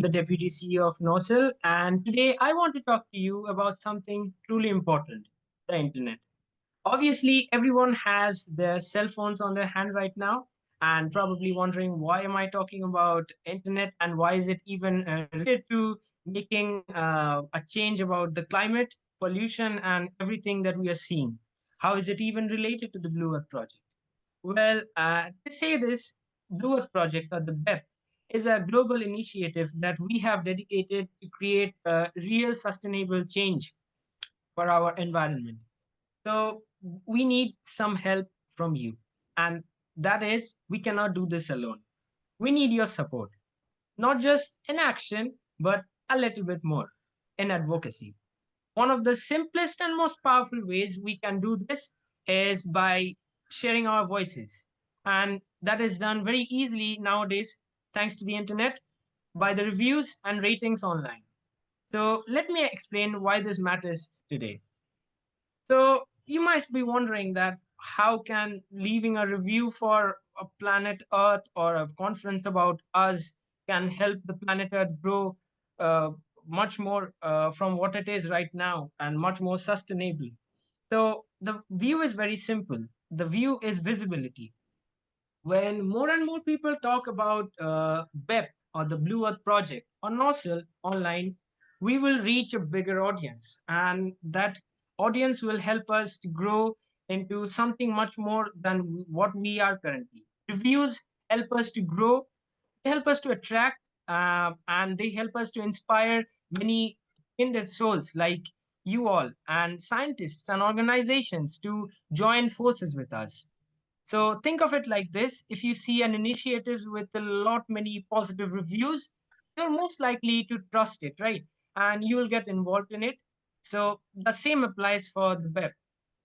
the Deputy CEO of NOTSL, and today I want to talk to you about something truly important, the internet. Obviously, everyone has their cell phones on their hand right now, and probably wondering why am I talking about internet and why is it even related to making a change about the climate, pollution, and everything that we are seeing. How is it even related to the Blue Earth Project? Well, to say this, Blue Earth Project, or the BEP, is a global initiative that we have dedicated to create a real sustainable change for our environment. So we need some help from you. And that is, we cannot do this alone. We need your support, not just in action, but a little bit more in advocacy. One of the simplest and most powerful ways we can do this is by sharing our voices. And that is done very easily nowadays, thanks to the internet, by the reviews and ratings online. So let me explain why this matters today. So you might be wondering that how can leaving a review for a planet Earth or a conference about us can help the planet Earth grow uh, much more from what it is right now and much more sustainably. So the view is very simple. The view is visibility. When more and more people talk about BEP or the Blue Earth Project or NOTSL online, we will reach a bigger audience. And that audience will help us to grow into something much more than what we are currently. Reviews help us to grow, they help us to attract, and they help us to inspire many kindred souls like you all and scientists and organizations to join forces with us. So think of it like this. If you see an initiative with a lot many positive reviews, you're most likely to trust it, right? And you will get involved in it. So the same applies for the web.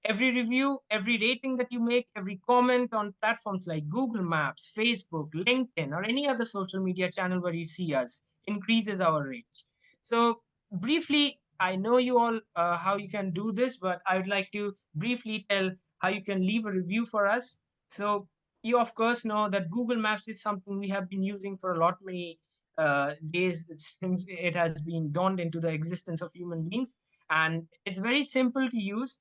Every review, every rating that you make, every comment on platforms like Google Maps, Facebook, LinkedIn, or any other social media channel where you see us increases our reach. So briefly, I know you all how you can do this, but I would like to briefly tell how you can leave a review for us. So you of course know that Google Maps is something we have been using for a lot many days since it has been dawned into the existence of human beings, and it's very simple to use.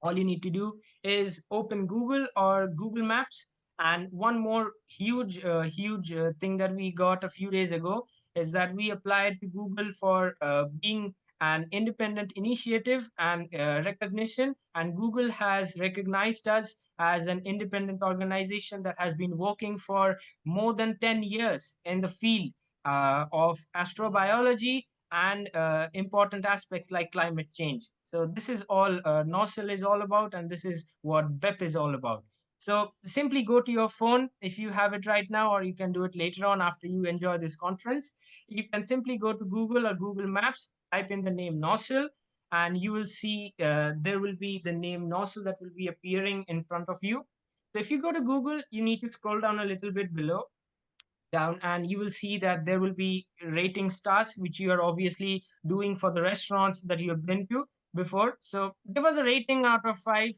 All you need to do is open Google or Google Maps. And one more huge thing that we got a few days ago is that we applied to Google for being an independent initiative and recognition, and Google has recognized us as an independent organization that has been working for more than 10 years in the field of astrobiology and important aspects like climate change. So this is all NOSL is all about, and this is what BEP is all about. So simply go to your phone if you have it right now, or you can do it later on after you enjoy this conference. You can simply go to Google or Google Maps, type in the name NOSL, and you will see there will be the name NOSL that will be appearing in front of you. So if you go to Google, you need to scroll down a little bit below down, and you will see that there will be rating stars which you are obviously doing for the restaurants that you have been to before. So give us a rating out of 5.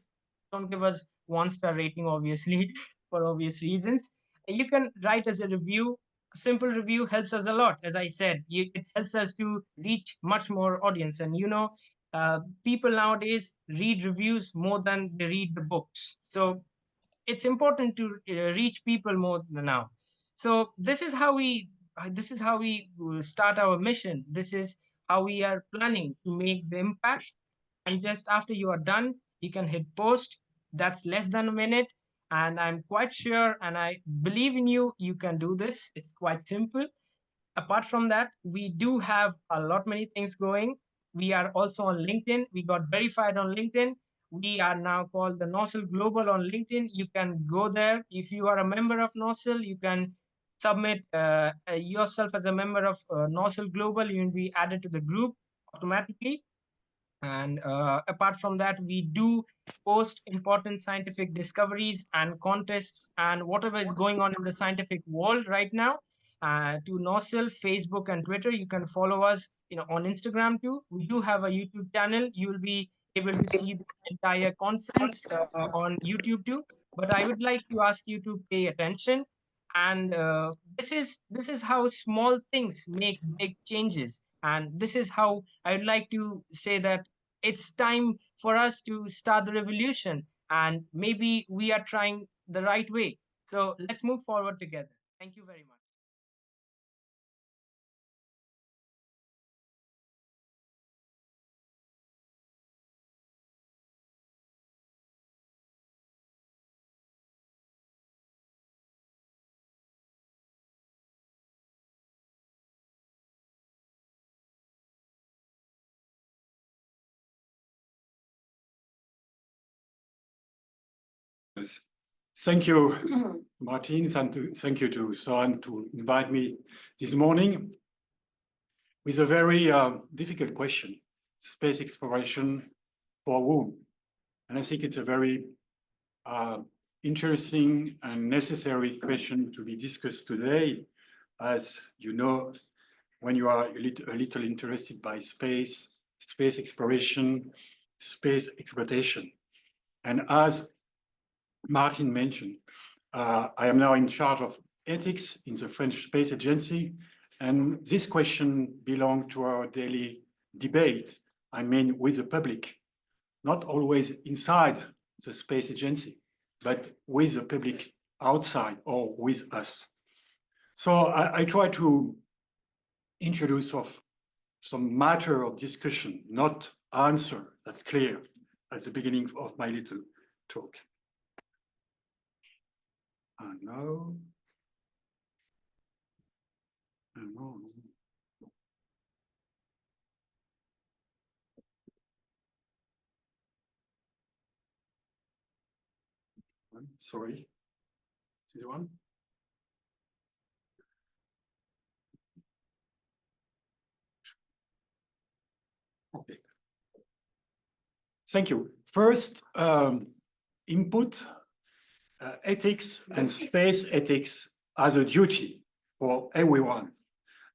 Don't give us 1-star rating, obviously, for obvious reasons. You can write as a review. A simple review helps us a lot. As I said, it helps us to reach much more audience. And people nowadays read reviews more than they read the books. So it's important to reach people more now. So this is how we start our mission. This is how we are planning to make the impact. And just after you are done, you can hit post. That's less than a minute, and I'm quite sure and I believe in you, you can do this. It's quite simple. Apart from that, we do have a lot many things going. We are also on LinkedIn. We got verified on LinkedIn. We are now called the NOSL Global on LinkedIn. You can go there. If you are a member of NOSL, you can submit yourself as a member of NOSL Global. You will be added to the group automatically. And apart from that, we do post important scientific discoveries and contests and whatever is going on in the scientific world right now to NOSL, Facebook, and Twitter. You can follow us, on Instagram too. We do have a YouTube channel. You will be able to see the entire conference on YouTube too. But I would like to ask you to pay attention And this is how small things make big changes. And this is how I'd like to say that it's time for us to start the revolution. And maybe we are trying the right way. So let's move forward together. Thank you very much. Yes. Thank you, Martin, and thank you to Soren to invite me this morning with a very difficult question: space exploration for whom? And I think it's a very interesting and necessary question to be discussed today. As you know, when you are a little interested by space exploration, space exploitation. And as Martin mentioned, I am now in charge of ethics in the French Space Agency, and this question belongs to our daily debate, I mean with the public, not always inside the space agency, but with the public outside or with us. So I try to introduce some matter of discussion, not answer. That's clear at the beginning of my little talk. No. No. Sorry. This one. Okay. Thank you. First, input, ethics and space ethics as a duty for everyone.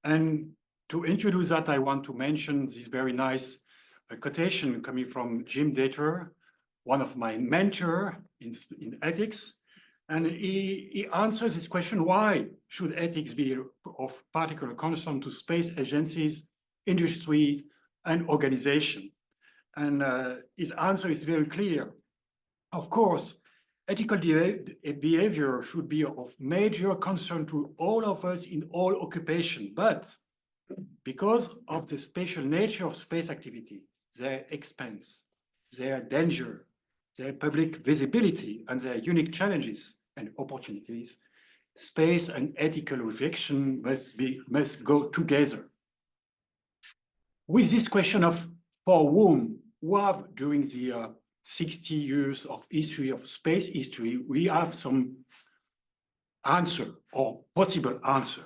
And to introduce that, I want to mention this very nice quotation coming from Jim Dater, one of my mentors in ethics. And he answers this question: why should ethics be of particular concern to space agencies, industries, and organizations? And his answer is very clear. Of course, ethical behavior should be of major concern to all of us in all occupation, but because of the spatial nature of space activity, their expense, their danger, their public visibility, and their unique challenges and opportunities, space and ethical reflection must go together. With this question of for whom, during the 60 years of history of space history, we have some answer or possible answer.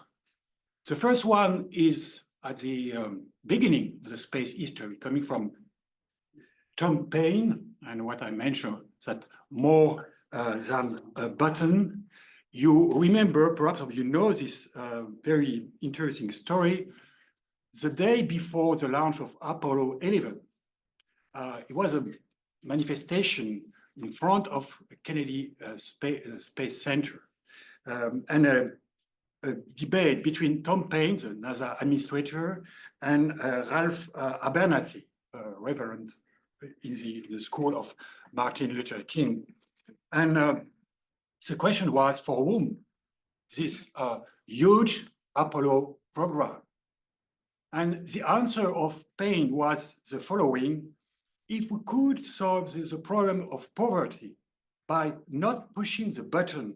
The first one is at the beginning of the space history, coming from Tom Paine, and what I mentioned, that more than a button. You remember, perhaps you know this very interesting story. The day before the launch of Apollo 11, it was a manifestation in front of Kennedy Space Center, and a debate between Tom Paine, the NASA administrator, and Ralph Abernathy, reverend in the school of Martin Luther King. And the question was, for whom this huge Apollo program? And the answer of Paine was the following: if we could solve the problem of poverty by not pushing the button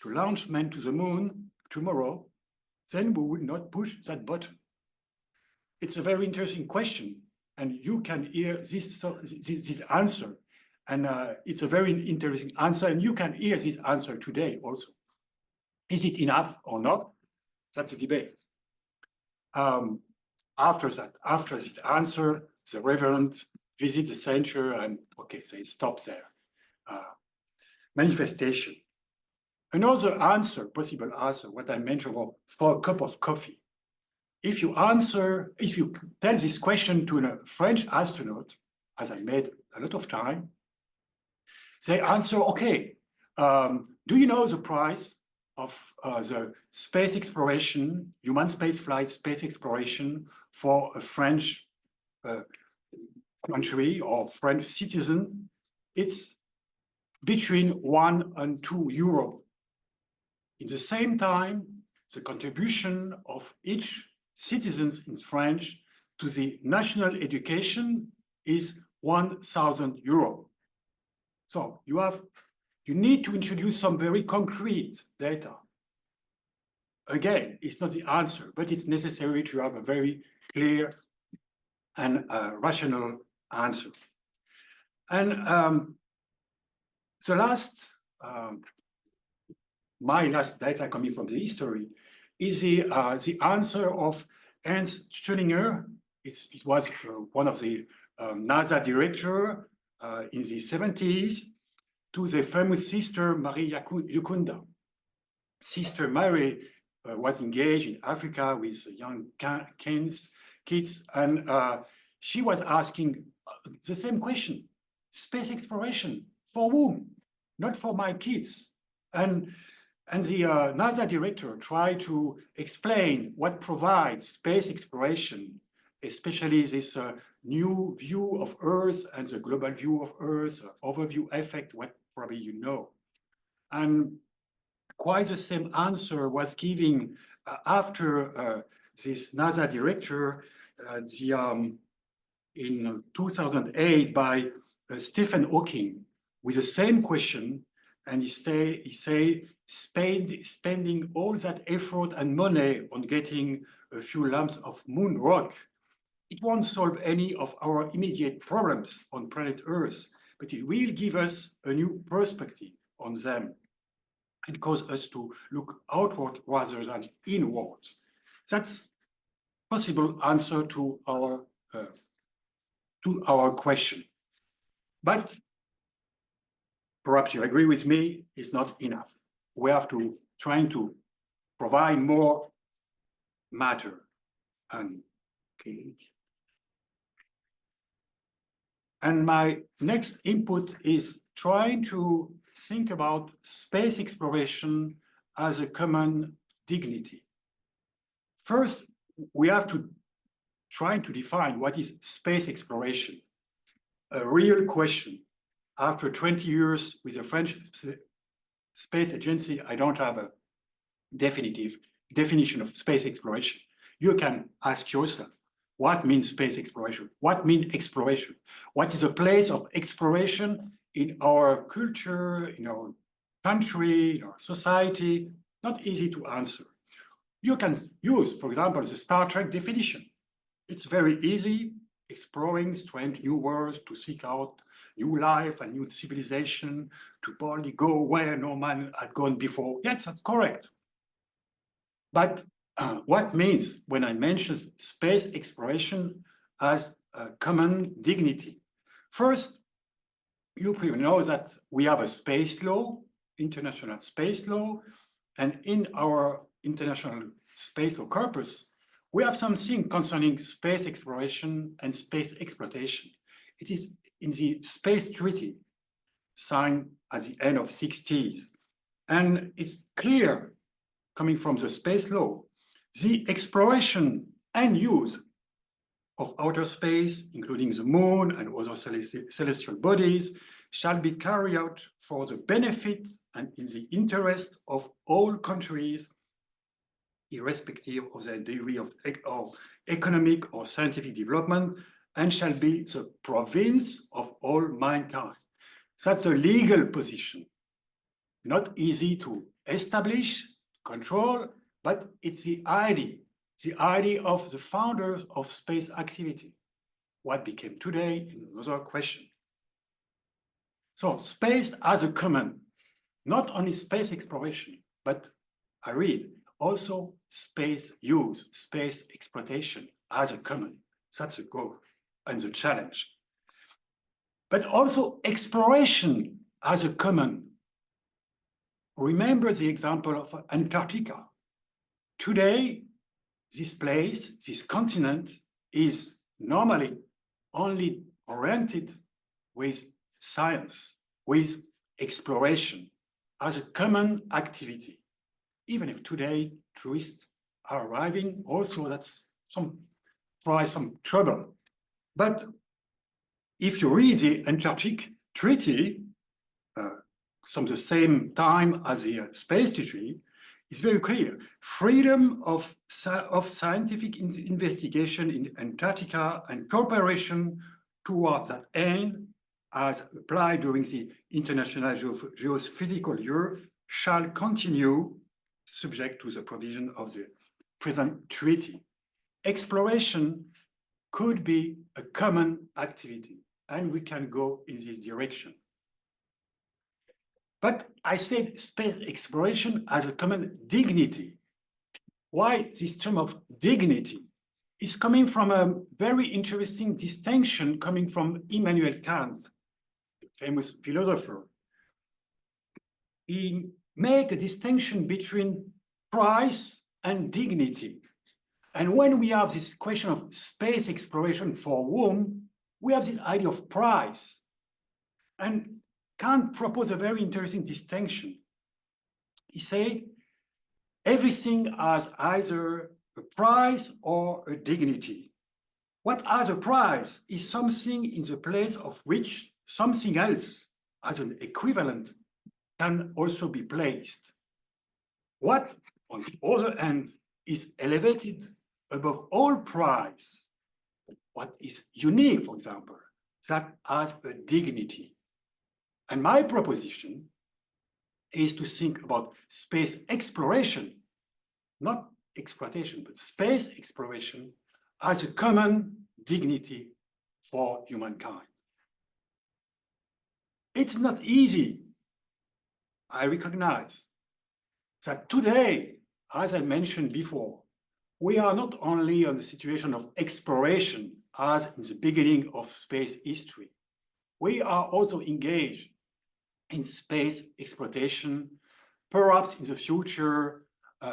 to launch men to the moon tomorrow, then we would not push that button. It's a very interesting question, and you can hear this answer, and it's a very interesting answer, and you can hear this answer today also. Is it enough or not? That's a debate. After this answer, the reverend visit the center, and okay, they stop there. Manifestation. Another answer, possible answer, what I mentioned for a cup of coffee. If you tell this question to a French astronaut, as I made a lot of time, they answer, okay, do you know the price of the space exploration, human space flight, space exploration for a French country or French citizen, it's between 1 and 2 euro. In the same time, the contribution of each citizen in France to the national education is 1,000 euro. So you need to introduce some very concrete data. Again, it's not the answer, but it's necessary to have a very clear and rational answer. And the last, my last data coming from the history is the answer of Ernst Stöninger. It was one of the NASA director in the 70s to the famous sister Marie Yukunda. Sister Mary was engaged in Africa with young kids, and she was asking the same question: space exploration, for whom? Not for my kids. And the NASA director tried to explain what provides space exploration, especially this new view of Earth and the global view of Earth, overview effect, what probably you know. And quite the same answer was given after this NASA director in 2008 by Stephen Hawking with the same question, and he say spending all that effort and money on getting a few lumps of moon rock, it won't solve any of our immediate problems on planet Earth, but it will give us a new perspective on them and cause us to look outward rather than inward. That's possible answer to our question. But perhaps you agree with me, it's not enough. We have to try to provide more matter. Okay. And my next input is trying to think about space exploration as a common dignity. First, we have to try to define what is space exploration. A real question. After 20 years with the French Space Agency, I don't have a definitive definition of space exploration. You can ask yourself, what means space exploration? What means exploration? What is a place of exploration in our culture, in our country, in our society? Not easy to answer. You can use, for example, the Star Trek definition. It's very easy, exploring strange new worlds to seek out new life and new civilization, to boldly go where no man had gone before. Yes, that's correct. But what means when I mention space exploration as a common dignity? First, you probably know that we have a space law, international space law, and in our international space law corpus, we have something concerning space exploration and space exploitation. It is in the Space Treaty signed at the end of the 60s. And it's clear, coming from the space law, the exploration and use of outer space, including the moon and other celestial bodies, shall be carried out for the benefit and in the interest of all countries, irrespective of their degree of economic or scientific development, and shall be the province of all mankind. That's a legal position. Not easy to establish, control, but it's the idea of the founders of space activity. What became today is another question. So space as a common, not only space exploration, but I read also space use, space exploitation as a common. That's a goal and the challenge. But also exploration as a common. Remember the example of Antarctica. Today, this place, this continent, is normally only oriented with science, with exploration as a common activity. even if today tourists are arriving, also that's provides some trouble. But if you read the Antarctic Treaty, from the same time as the Space Treaty, it's very clear. Freedom of scientific investigation in Antarctica and cooperation towards that end, as applied during the International Geophysical Year, shall continue subject to the provision of the present treaty. Exploration could be a common activity, and we can go in this direction. But I said space exploration as a common dignity. Why this term of dignity? Is coming from a very interesting distinction coming from Immanuel Kant, the famous philosopher. He made a distinction between price and dignity. And when we have this question of space exploration for whom, we have this idea of price. And Kant proposed a very interesting distinction. He said, everything has either a price or a dignity. What has a price is something in the place of which something else as an equivalent can also be placed. What, on the other hand, is elevated above all price, what is unique, for example, that has a dignity. And my proposition is to think about space exploration, not exploitation, but space exploration as a common dignity for humankind. It's not easy. I recognize that today, as I mentioned before, we are not only on the situation of exploration as in the beginning of space history. We are also engaged in space exploitation, perhaps in the future,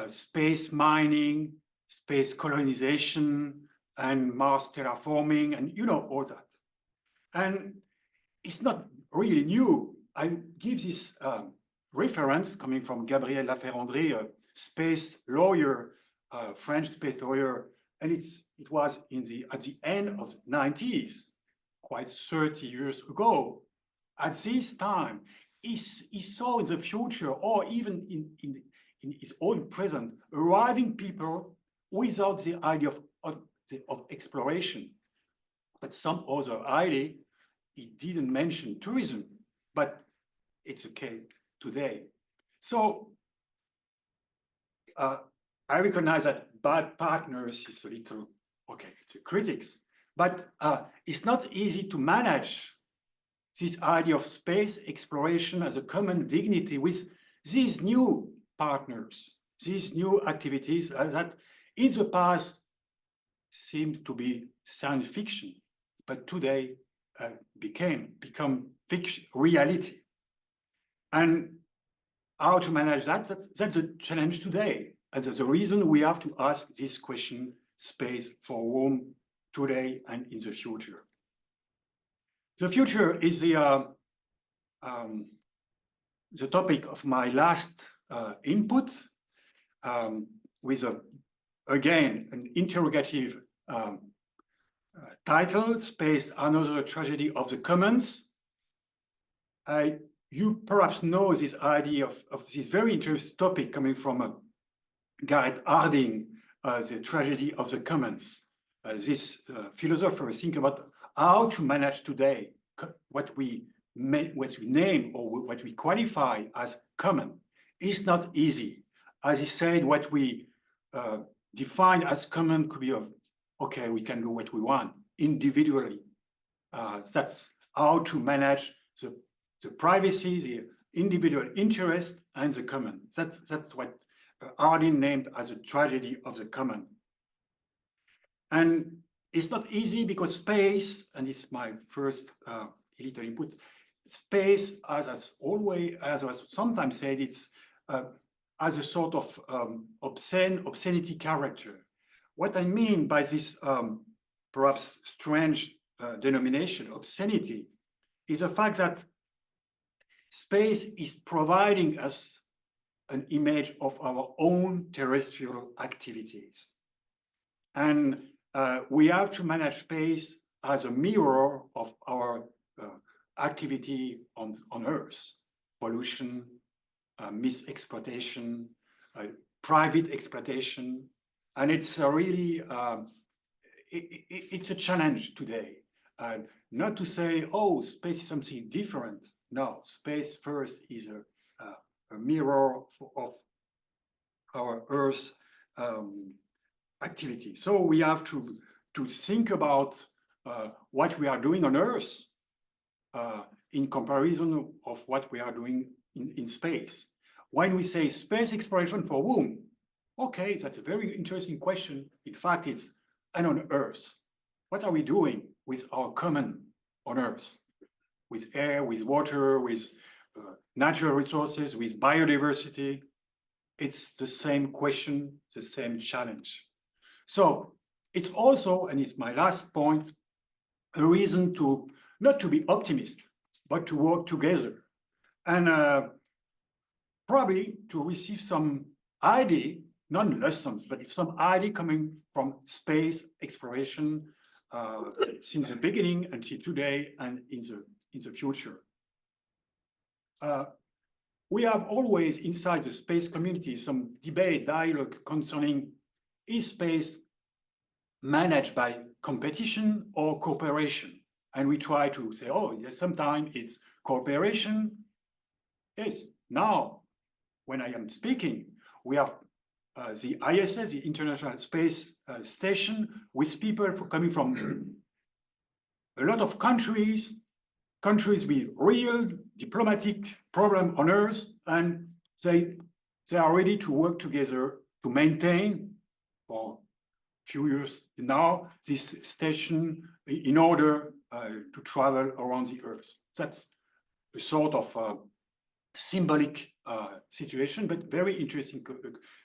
space mining, space colonization, and Mars terraforming, and you know all that. And it's not really new. I give this reference coming from Gabriel Laferrandré, a space lawyer, French space lawyer, and it was at the end of the 90s, quite 30 years ago. At this time, he saw in the future, or even in his own present, arriving people without the idea of exploration. But some other idea, he didn't mention tourism, but it's okay today. So I recognize that bad partners is a little, okay, it's a critics, but it's not easy to manage this idea of space exploration as a common dignity with these new partners, these new activities that in the past seems to be science fiction, but today become fiction, reality. And how to manage that, that's a challenge today. And that's the reason we have to ask this question, space for whom, today and in the future. The future is the topic of my last input, with again an interrogative title, Space, Another Tragedy of the Commons. You perhaps know this idea of this very interesting topic coming from Gareth Harding, the tragedy of the commons. This philosopher think about how to manage today what we name or what we qualify as common. It's not easy. As he said, what we define as common could be of, okay, we can do what we want individually. That's how to manage the privacy, the individual interest, and the common. That's what Harding named as a tragedy of the common. And it's not easy because space, and it's my first little input, space, as was sometimes said, it's as a sort of obscenity character. What I mean by this perhaps strange denomination, obscenity, is the fact that space is providing us an image of our own terrestrial activities. And we have to manage space as a mirror of our activity on Earth, pollution, misexploitation, private exploitation. And it's really, it's a challenge today. Not to say, oh, space is something different. No, space first is a mirror of our Earth activity. So we have to think about what we are doing on Earth in comparison of what we are doing in space. When we say space exploration for whom? Okay, that's a very interesting question. In fact, it's and on Earth. What are we doing with our common on Earth? With air, with water, with natural resources, with biodiversity? It's the same question, the same challenge. So it's also, and it's my last point, a reason to not to be optimist, but to work together. And probably to receive some idea, not lessons, but some idea coming from space exploration since the beginning until today and in the future. We have always inside the space community some debate, dialogue concerning is space managed by competition or cooperation? And we try to say, oh, yes, sometimes it's cooperation. Yes, now, when I am speaking, we have the ISS, the International Space Station, with people coming from a lot of countries with real diplomatic problem on Earth, and they are ready to work together to maintain for a few years now this station in order to travel around the Earth. That's a sort of symbolic situation, but very interesting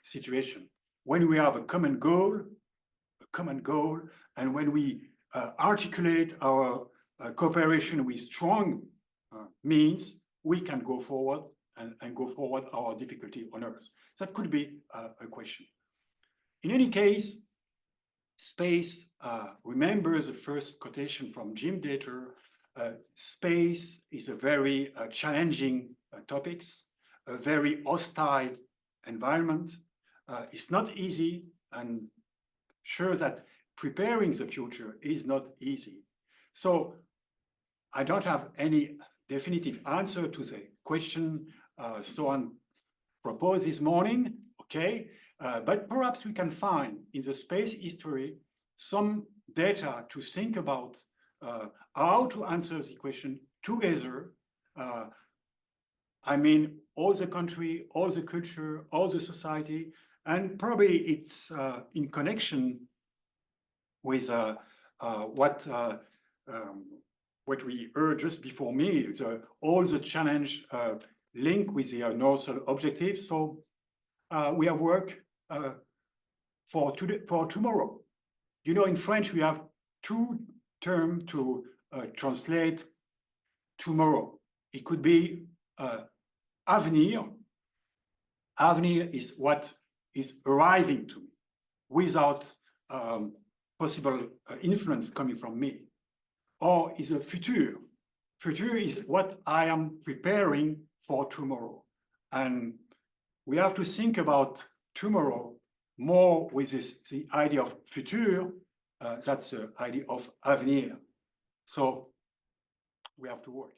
situation. When we have a common goal, and when we articulate our cooperation with strong means, we can go forward and go forward our difficulty on Earth. That could be a question. In any case, space, remember the first quotation from Jim Dater, space is a very challenging topics, a very hostile environment. It's not easy, and sure that preparing the future is not easy. So I don't have any definitive answer to the question Sohan proposed this morning, okay? But perhaps we can find in the space history some data to think about how to answer the question together. I mean, all the country, all the culture, all the society, and probably it's in connection with what we heard just before me, all the challenge linked with the Northern objectives. So we have work for tomorrow. You know, in French, we have two terms to translate tomorrow. It could be avenir. Avenir is what is arriving to me without possible influence coming from me. Or is a future. Future is what I am preparing for tomorrow. And we have to think about tomorrow more with the idea of future, that's the idea of avenir. So we have to work.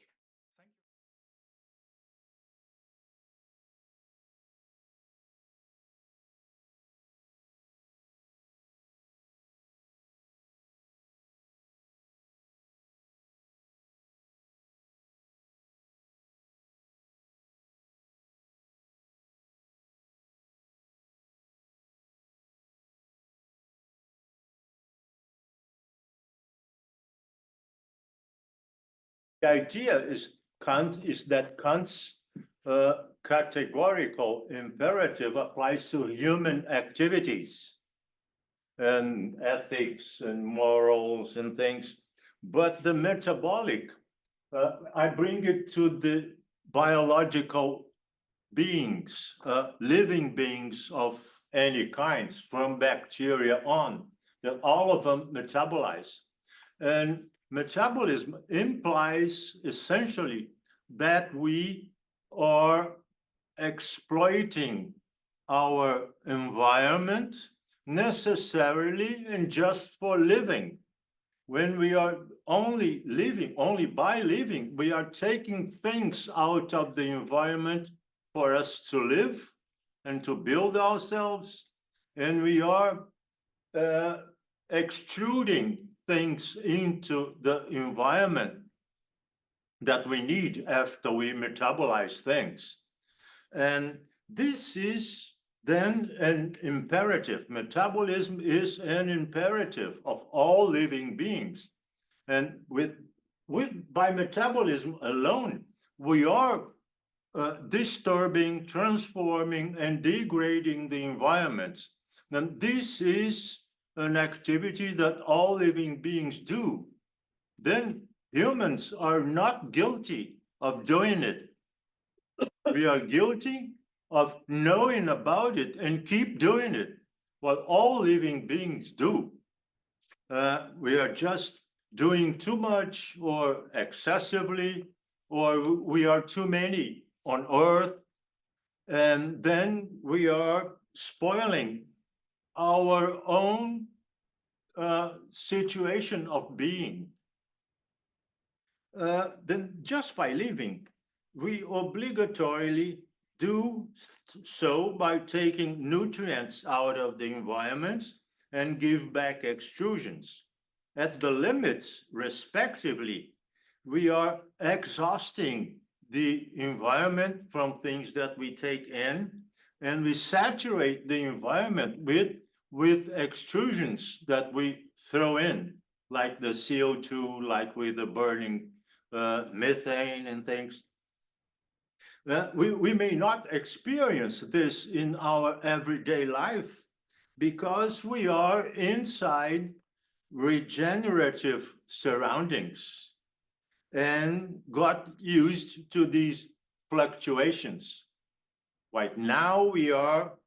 The idea is that Kant's categorical imperative applies to human activities and ethics and morals and things, but the metabolic, I bring it to the biological beings, living beings of any kinds, from bacteria on, that all of them metabolize. And metabolism implies essentially that we are exploiting our environment necessarily and just for living. When we are only living, only by living, we are taking things out of the environment for us to live and to build ourselves, and we are extruding things into the environment that we need after we metabolize things. And this is then an imperative. Metabolism is an imperative of all living beings. And by metabolism alone, we are disturbing, transforming, and degrading the environment. And this is an activity that all living beings do. Then humans are not guilty of doing it. We are guilty of knowing about it and keep doing it, what all living beings do. We are just doing too much or excessively, or we are too many on Earth, and then we are spoiling our own situation of being. Then just by living, we obligatorily do so by taking nutrients out of the environments and give back extrusions. At the limits, respectively, we are exhausting the environment from things that we take in, and we saturate the environment with extrusions that we throw in, like the CO2, like with the burning methane and things. We may not experience this in our everyday life because we are inside regenerative surroundings and got used to these fluctuations. Right now, we are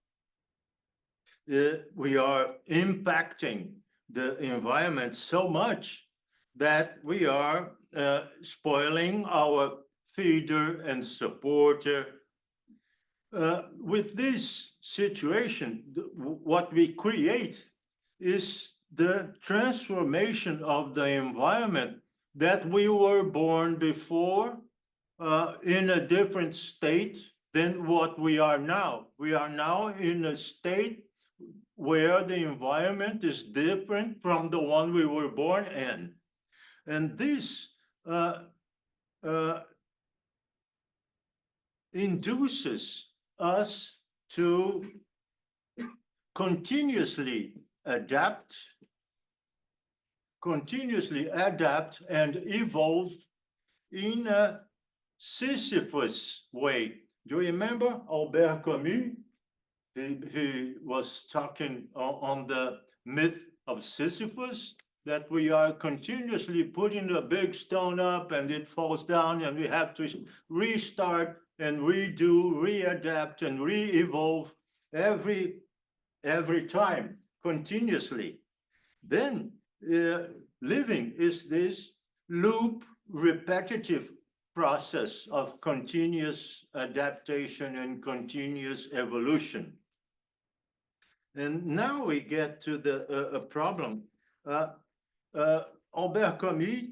impacting the environment so much that we are spoiling our feeder and supporter. With this situation, what we create is the transformation of the environment that we were born before in a different state than what we are now. We are now in a state where the environment is different from the one we were born in. And this induces us to continuously adapt and evolve in a Sisyphus way. Do you remember Albert Camus? He was talking on the myth of Sisyphus, that we are continuously putting a big stone up and it falls down and we have to restart and redo, readapt, and re-evolve every time, continuously. Then living is this loop, repetitive process of continuous adaptation and continuous evolution. And now we get to the problem. Albert Camus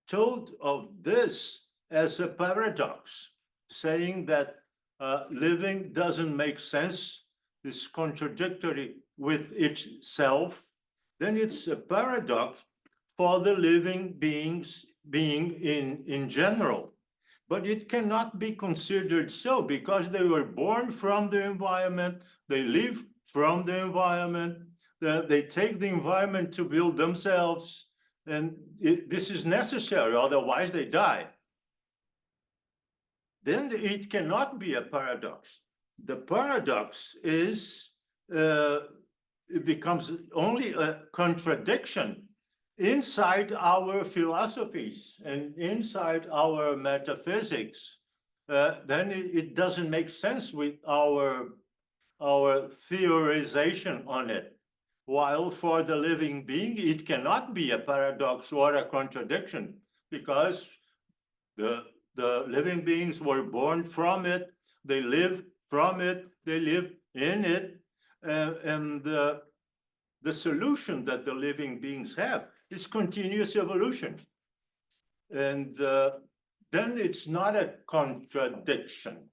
told of this as a paradox, saying that living doesn't make sense, is contradictory with itself, then it's a paradox for the living beings being in general. But it cannot be considered so because they were born from the environment, they live from the environment, they take the environment to build themselves, and this is necessary, otherwise they die. Then it cannot be a paradox. The paradox is, it becomes only a contradiction inside our philosophies and inside our metaphysics, then it doesn't make sense with our theorization on it. While for the living being, it cannot be a paradox or a contradiction, because the living beings were born from it, they live from it, they live in it, and the solution that the living beings have is continuous evolution. And then it's not a contradiction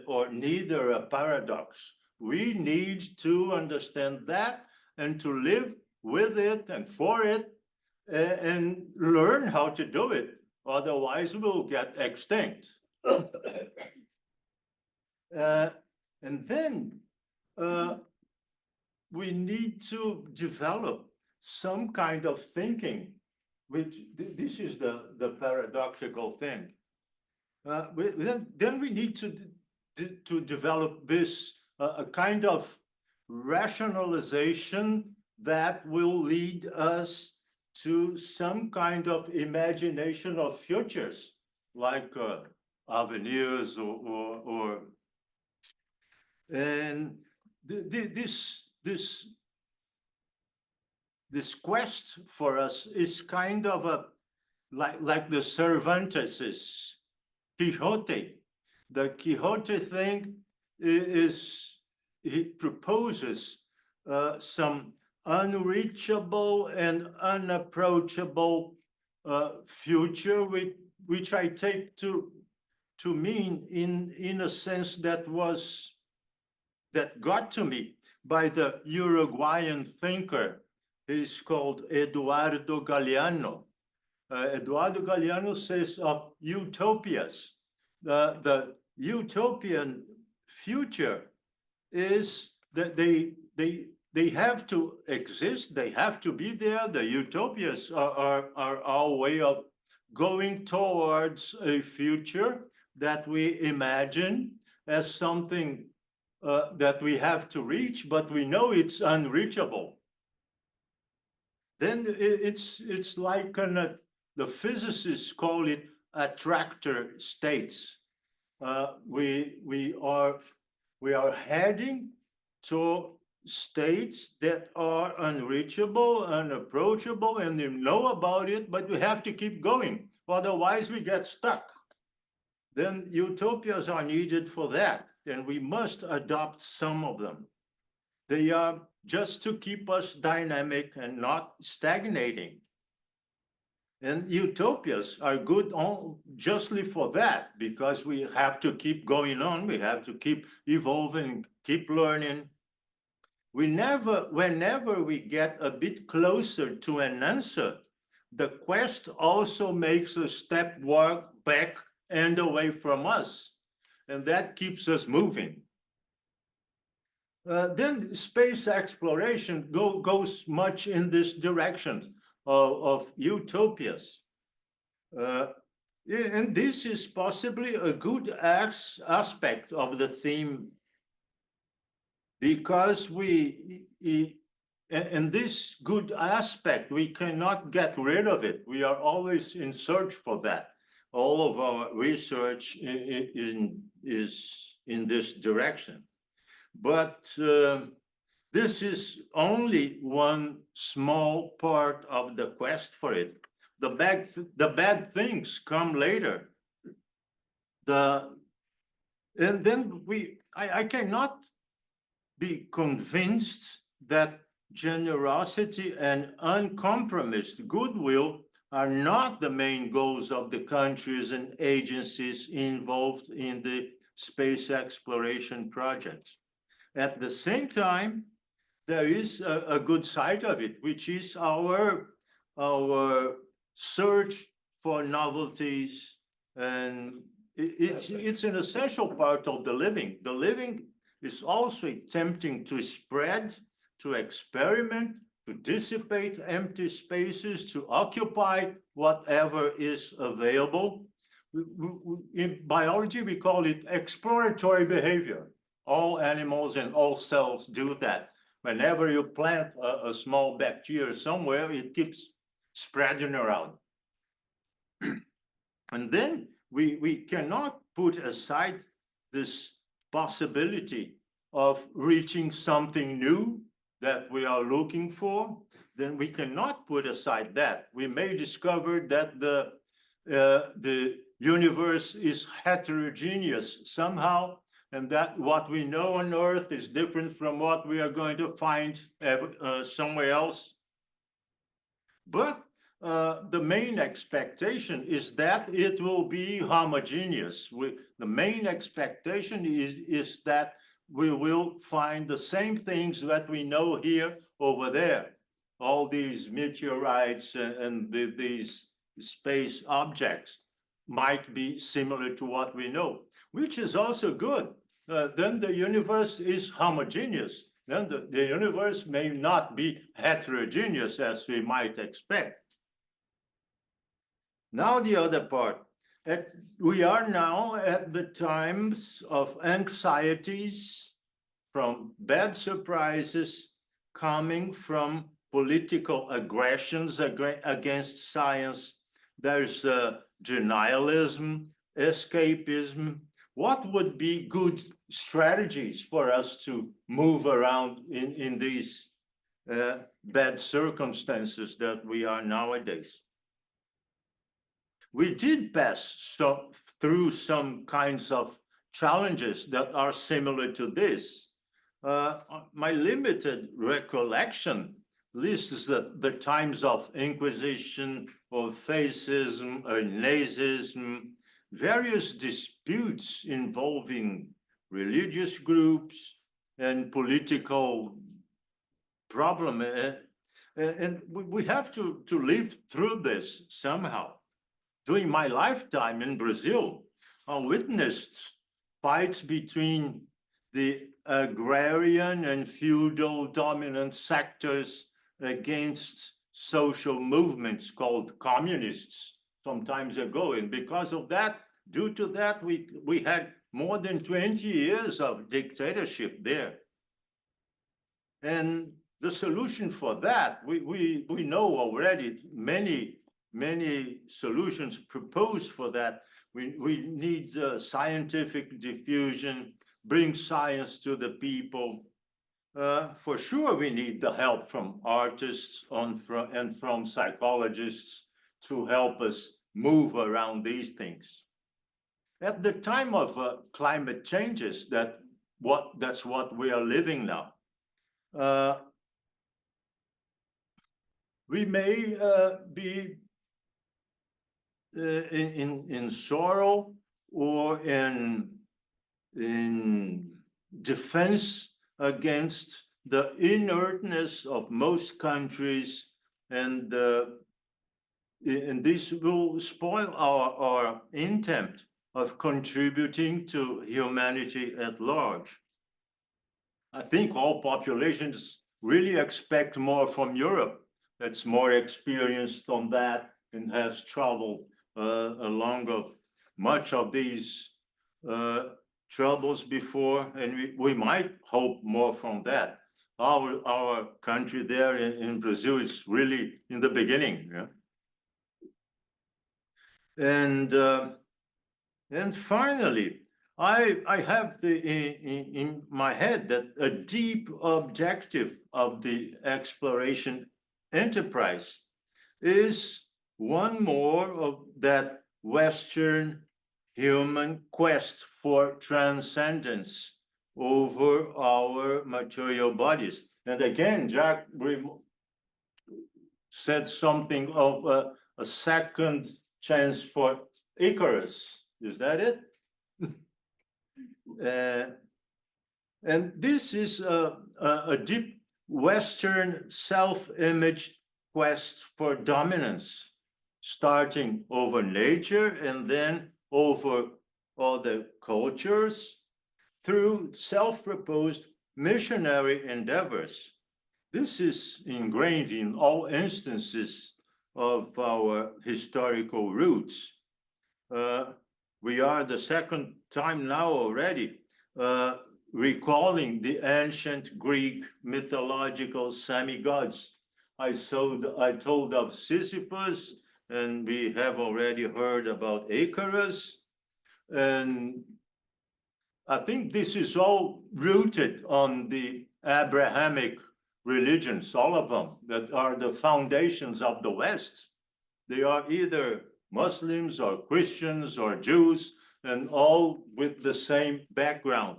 or neither a paradox. We need to understand that and to live with it and for it and learn how to do it. Otherwise, we'll get extinct. And then we need to develop some kind of thinking, which this is the paradoxical thing. Then we need to develop this a kind of rationalization that will lead us to some kind of imagination of futures, like avenues or and this quest for us is kind of a like the Cervantes's Quixote. The Quixote thing is he proposes some unreachable and unapproachable future, which I take to mean in a sense that got to me by the Uruguayan thinker. He's called Eduardo Galeano. Eduardo Galeano says of utopias, the utopian future is that they have to exist, they have to be there. The utopias are our way of going towards a future that we imagine as something that we have to reach, but we know it's unreachable. Then it's like the physicists call it attractor states. We are heading to states that are unreachable, unapproachable, and you know about it, but we have to keep going. Otherwise, we get stuck. Then utopias are needed for that, and we must adopt some of them. They are just to keep us dynamic and not stagnating. And utopias are good justly for that, because we have to keep going on, we have to keep evolving, keep learning. Whenever we get a bit closer to an answer, the quest also makes a step back and away from us, and that keeps us moving. Then space exploration goes much in this direction of utopias. And this is possibly a good aspect of the theme, because and this good aspect, we cannot get rid of it. We are always in search for that. All of our research is in this direction. But this is only one small part of the quest for it. The bad things come later. And then I cannot be convinced that generosity and uncompromised goodwill are not the main goals of the countries and agencies involved in the space exploration projects. At the same time, there is a good side of it, which is our search for novelties, and it's an essential part of the living. The living is also attempting to spread, to experiment, to dissipate empty spaces, to occupy whatever is available. In biology, we call it exploratory behavior. All animals and all cells do that. Whenever you plant a small bacteria somewhere, it keeps spreading around. And then we cannot put aside this possibility of reaching something new that we are looking for. Then we cannot put aside that. We may discover that the universe is heterogeneous somehow, and that what we know on Earth is different from what we are going to find somewhere else. But the main expectation is that it will be homogeneous. The main expectation is that we will find the same things that we know here over there. All these meteorites and these space objects might be similar to what we know, which is also good. Then the universe is homogeneous. Then the universe may not be heterogeneous as we might expect. Now the other part. We are now at the times of anxieties from bad surprises coming from political aggressions against science. There's denialism, escapism. What would be good strategies for us to move around in these bad circumstances that we are nowadays? We did pass through some kinds of challenges that are similar to this. My limited recollection lists the times of Inquisition, or fascism, or Nazism, various disputes involving religious groups and political problem. And we have to live through this somehow. During my lifetime in Brazil, I witnessed fights between the agrarian and feudal dominant sectors against social movements called communists some times ago. And because of that, due to that, we had more than 20 years of dictatorship there. And the solution for that, we know already many solutions proposed for that. We need scientific diffusion, bring science to the people. For sure, we need the help from artists and from psychologists to help us move around these things. At the time of climate changes, that's what we are living now. We may be in sorrow or in defense against the inertness of most countries, and this will spoil our intent of contributing to humanity at large. I think all populations really expect more from Europe, that's more experienced on that and has traveled along of much of these troubles before, and we might hope more from that. Our country there in Brazil is really in the beginning, yeah? And finally, I have in my head that a deep objective of the exploration enterprise is one more of that Western human quest for transcendence over our material bodies. And again, Jack said something of a second chance for Icarus. Is that it? And this is a deep Western self-image quest for dominance, starting over nature and then over other cultures through self-proposed missionary endeavors. This is ingrained in all instances of our historical roots. We are the second time now already recalling the ancient Greek mythological semi-gods. I told of Sisyphus, and we have already heard about Icarus, And I think this is all rooted on the Abrahamic religions, all of them, that are the foundations of the West. They are either Muslims or Christians or Jews, and all with the same background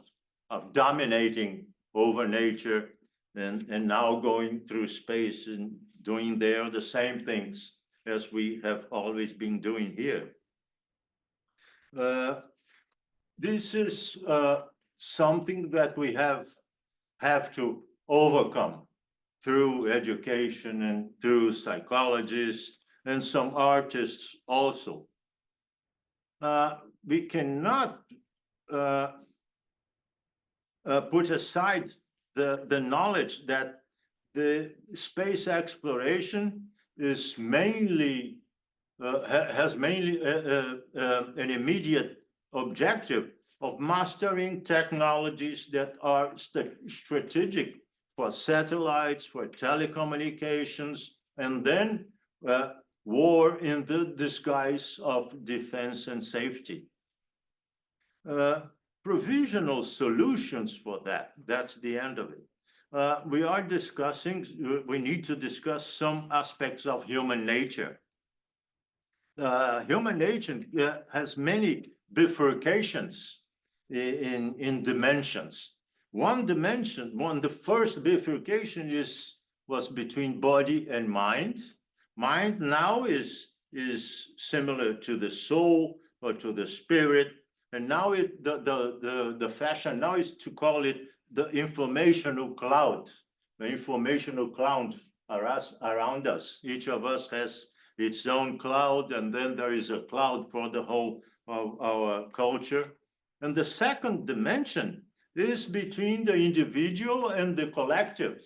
of dominating over nature and now going through space and doing there the same things as we have always been doing here. This is something that we have to overcome through education and through psychologists and some artists also. We cannot put aside the knowledge that the space exploration is mainly has mainly an immediate objective of mastering technologies that are strategic for satellites, for telecommunications, and then war in the disguise of defense and safety. Provisional solutions for that, that's the end of it. We are discussing, we need to discuss some aspects of human nature. Human nature has many bifurcations in dimensions. The first bifurcation was between body and mind. Mind now is similar to the soul or to the spirit, and now the fashion now is to call it the informational cloud. The informational cloud around us. Each of us has its own cloud, and then there is a cloud for the whole of our culture. And the second dimension is between the individual and the collective.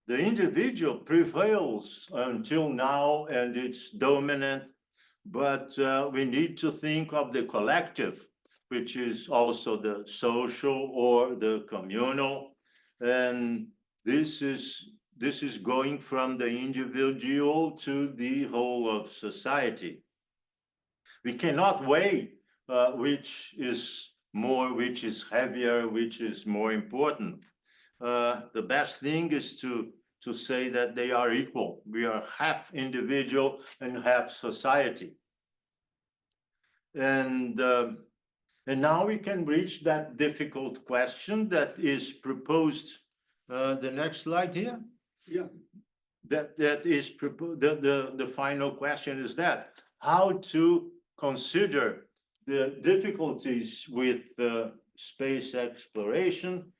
The individual prevails until now, and it's dominant, but we need to think of the collective, which is also the social or the communal. And this is going from the individual to the whole of society. We cannot weigh which is more, which is heavier, which is more important. The best thing is to say that they are equal. We are half individual and half society. And now we can reach that difficult question that is proposed. The next slide here. Yeah. That is proposed. The final question is that how to consider the difficulties with space exploration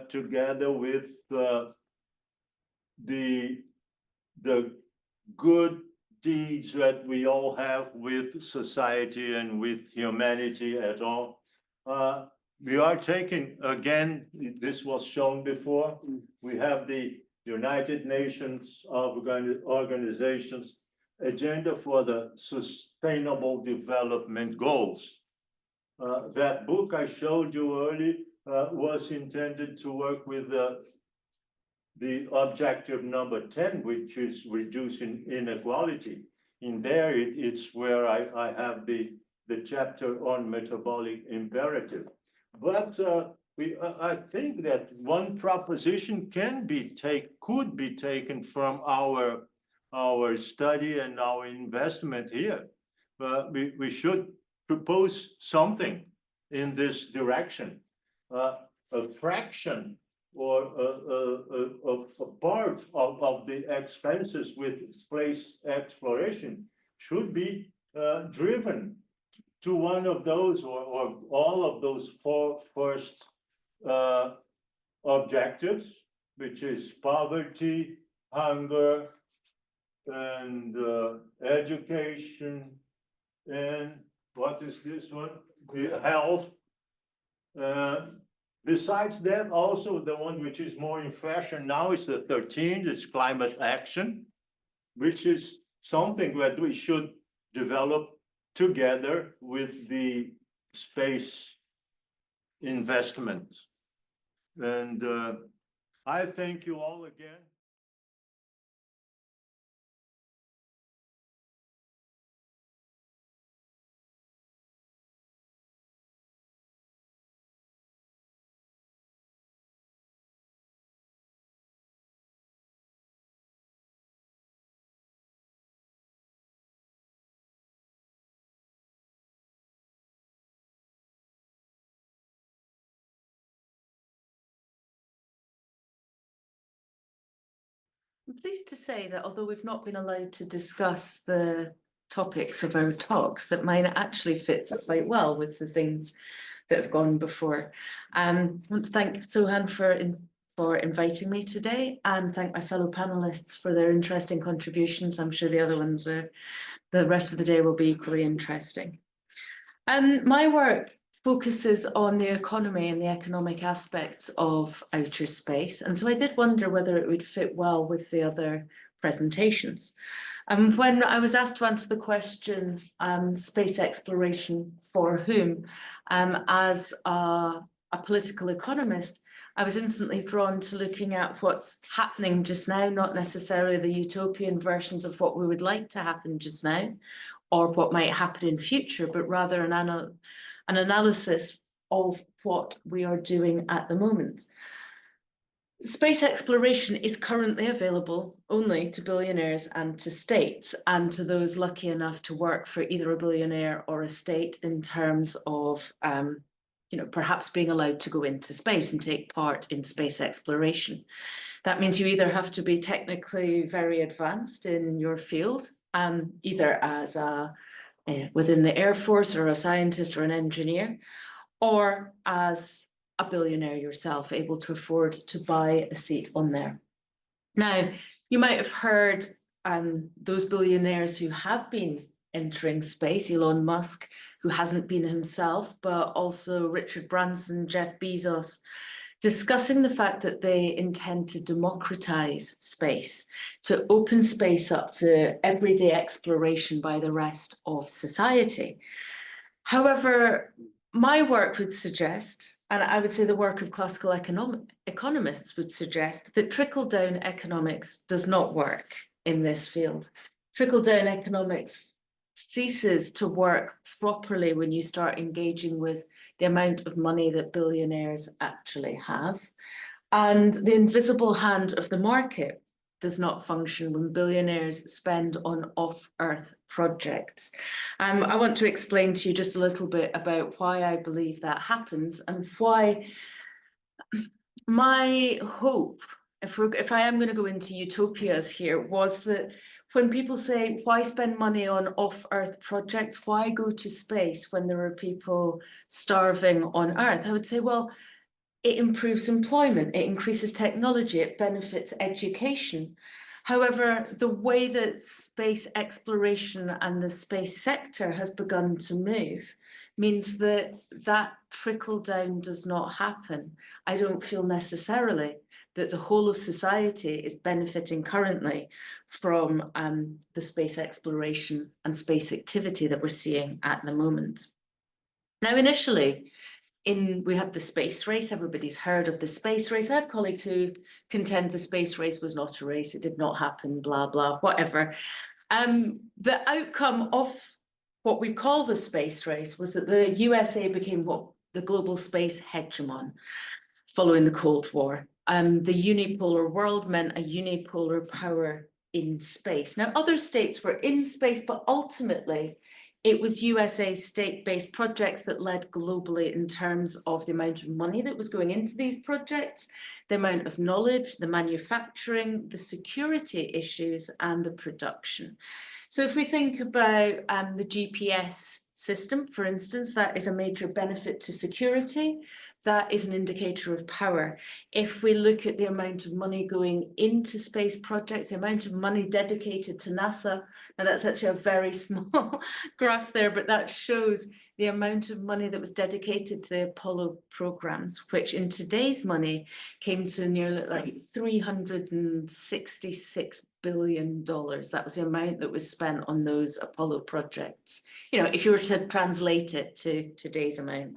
together with the good deeds that we all have with society and with humanity at all. We are taking, again, this was shown before, we have the United Nations organizations agenda for the Sustainable Development Goals. That book I showed you earlier was intended to work with the objective number 10, which is reducing inequality. In there, it's where I have the chapter on metabolic imperative. But I think that one proposition could be taken from our study and our investment here. We should propose something in this direction. A fraction or a part of the expenses with space exploration should be driven to one of those or all of those four first objectives, which is poverty, hunger, and education, and what is this one? Health. Besides that, also the one which is more in fashion now is the 13th, is climate action, which is something that we should develop together with the space investment. And I thank you all again. I'm pleased to say that although we've not been allowed to discuss the topics of our talks, that mine actually fits quite well with the things that have gone before. I want to thank Sohan for inviting me today, and thank my fellow panelists for their interesting contributions. I'm sure the other ones the rest of the day will be equally interesting. My work focuses on the economy and the economic aspects of outer space, and so I did wonder whether it would fit well with the other presentations. When I was asked to answer the question, space exploration for whom, as a political economist, I was instantly drawn to looking at what's happening just now, not necessarily the utopian versions of what we would like to happen just now, or what might happen in future, but rather an analysis of what we are doing at the moment. Space exploration is currently available only to billionaires and to states, and to those lucky enough to work for either a billionaire or a state in terms of perhaps being allowed to go into space and take part in space exploration. That means you either have to be technically very advanced in your field, either as within the Air Force or a scientist or an engineer, or as a billionaire yourself, able to afford to buy a seat on there. Now, you might have heard those billionaires who have been entering space, Elon Musk, who hasn't been himself, but also Richard Branson, Jeff Bezos, discussing the fact that they intend to democratize space, to open space up to everyday exploration by the rest of society. However, my work would suggest, and I would say the work of classical economists would suggest, that trickle-down economics does not work in this field. Trickle-down economics ceases to work properly when you start engaging with the amount of money that billionaires actually have. And the invisible hand of the market does not function when billionaires spend on off-Earth projects. I want to explain to you just a little bit about why I believe that happens, and why my hope, if I am going to go into utopias here, was that when people say, why spend money on off-Earth projects? Why go to space when there are people starving on Earth? I would say, well, it improves employment, it increases technology, it benefits education. However, the way that space exploration and the space sector has begun to move means that that trickle down does not happen. I don't feel necessarily that the whole of society is benefiting currently from the space exploration and space activity that we're seeing at the moment. Now, initially, we had the space race. Everybody's heard of the space race. I have colleagues who contend the space race was not a race. It did not happen, blah, blah, whatever. The outcome of what we call the space race was that the USA became the global space hegemon following the Cold War. The unipolar world meant a unipolar power in space. Now, other states were in space, but ultimately, it was USA state-based projects that led globally in terms of the amount of money that was going into these projects, the amount of knowledge, the manufacturing, the security issues, and the production. So if we think about the GPS system, for instance, that is a major benefit to security. That is an indicator of power. If we look at the amount of money going into space projects, the amount of money dedicated to NASA, now that's actually a very small graph there, but that shows the amount of money that was dedicated to the Apollo programs, which in today's money came to nearly like $366 billion. That was the amount that was spent on those Apollo projects. If you were to translate it to today's amount.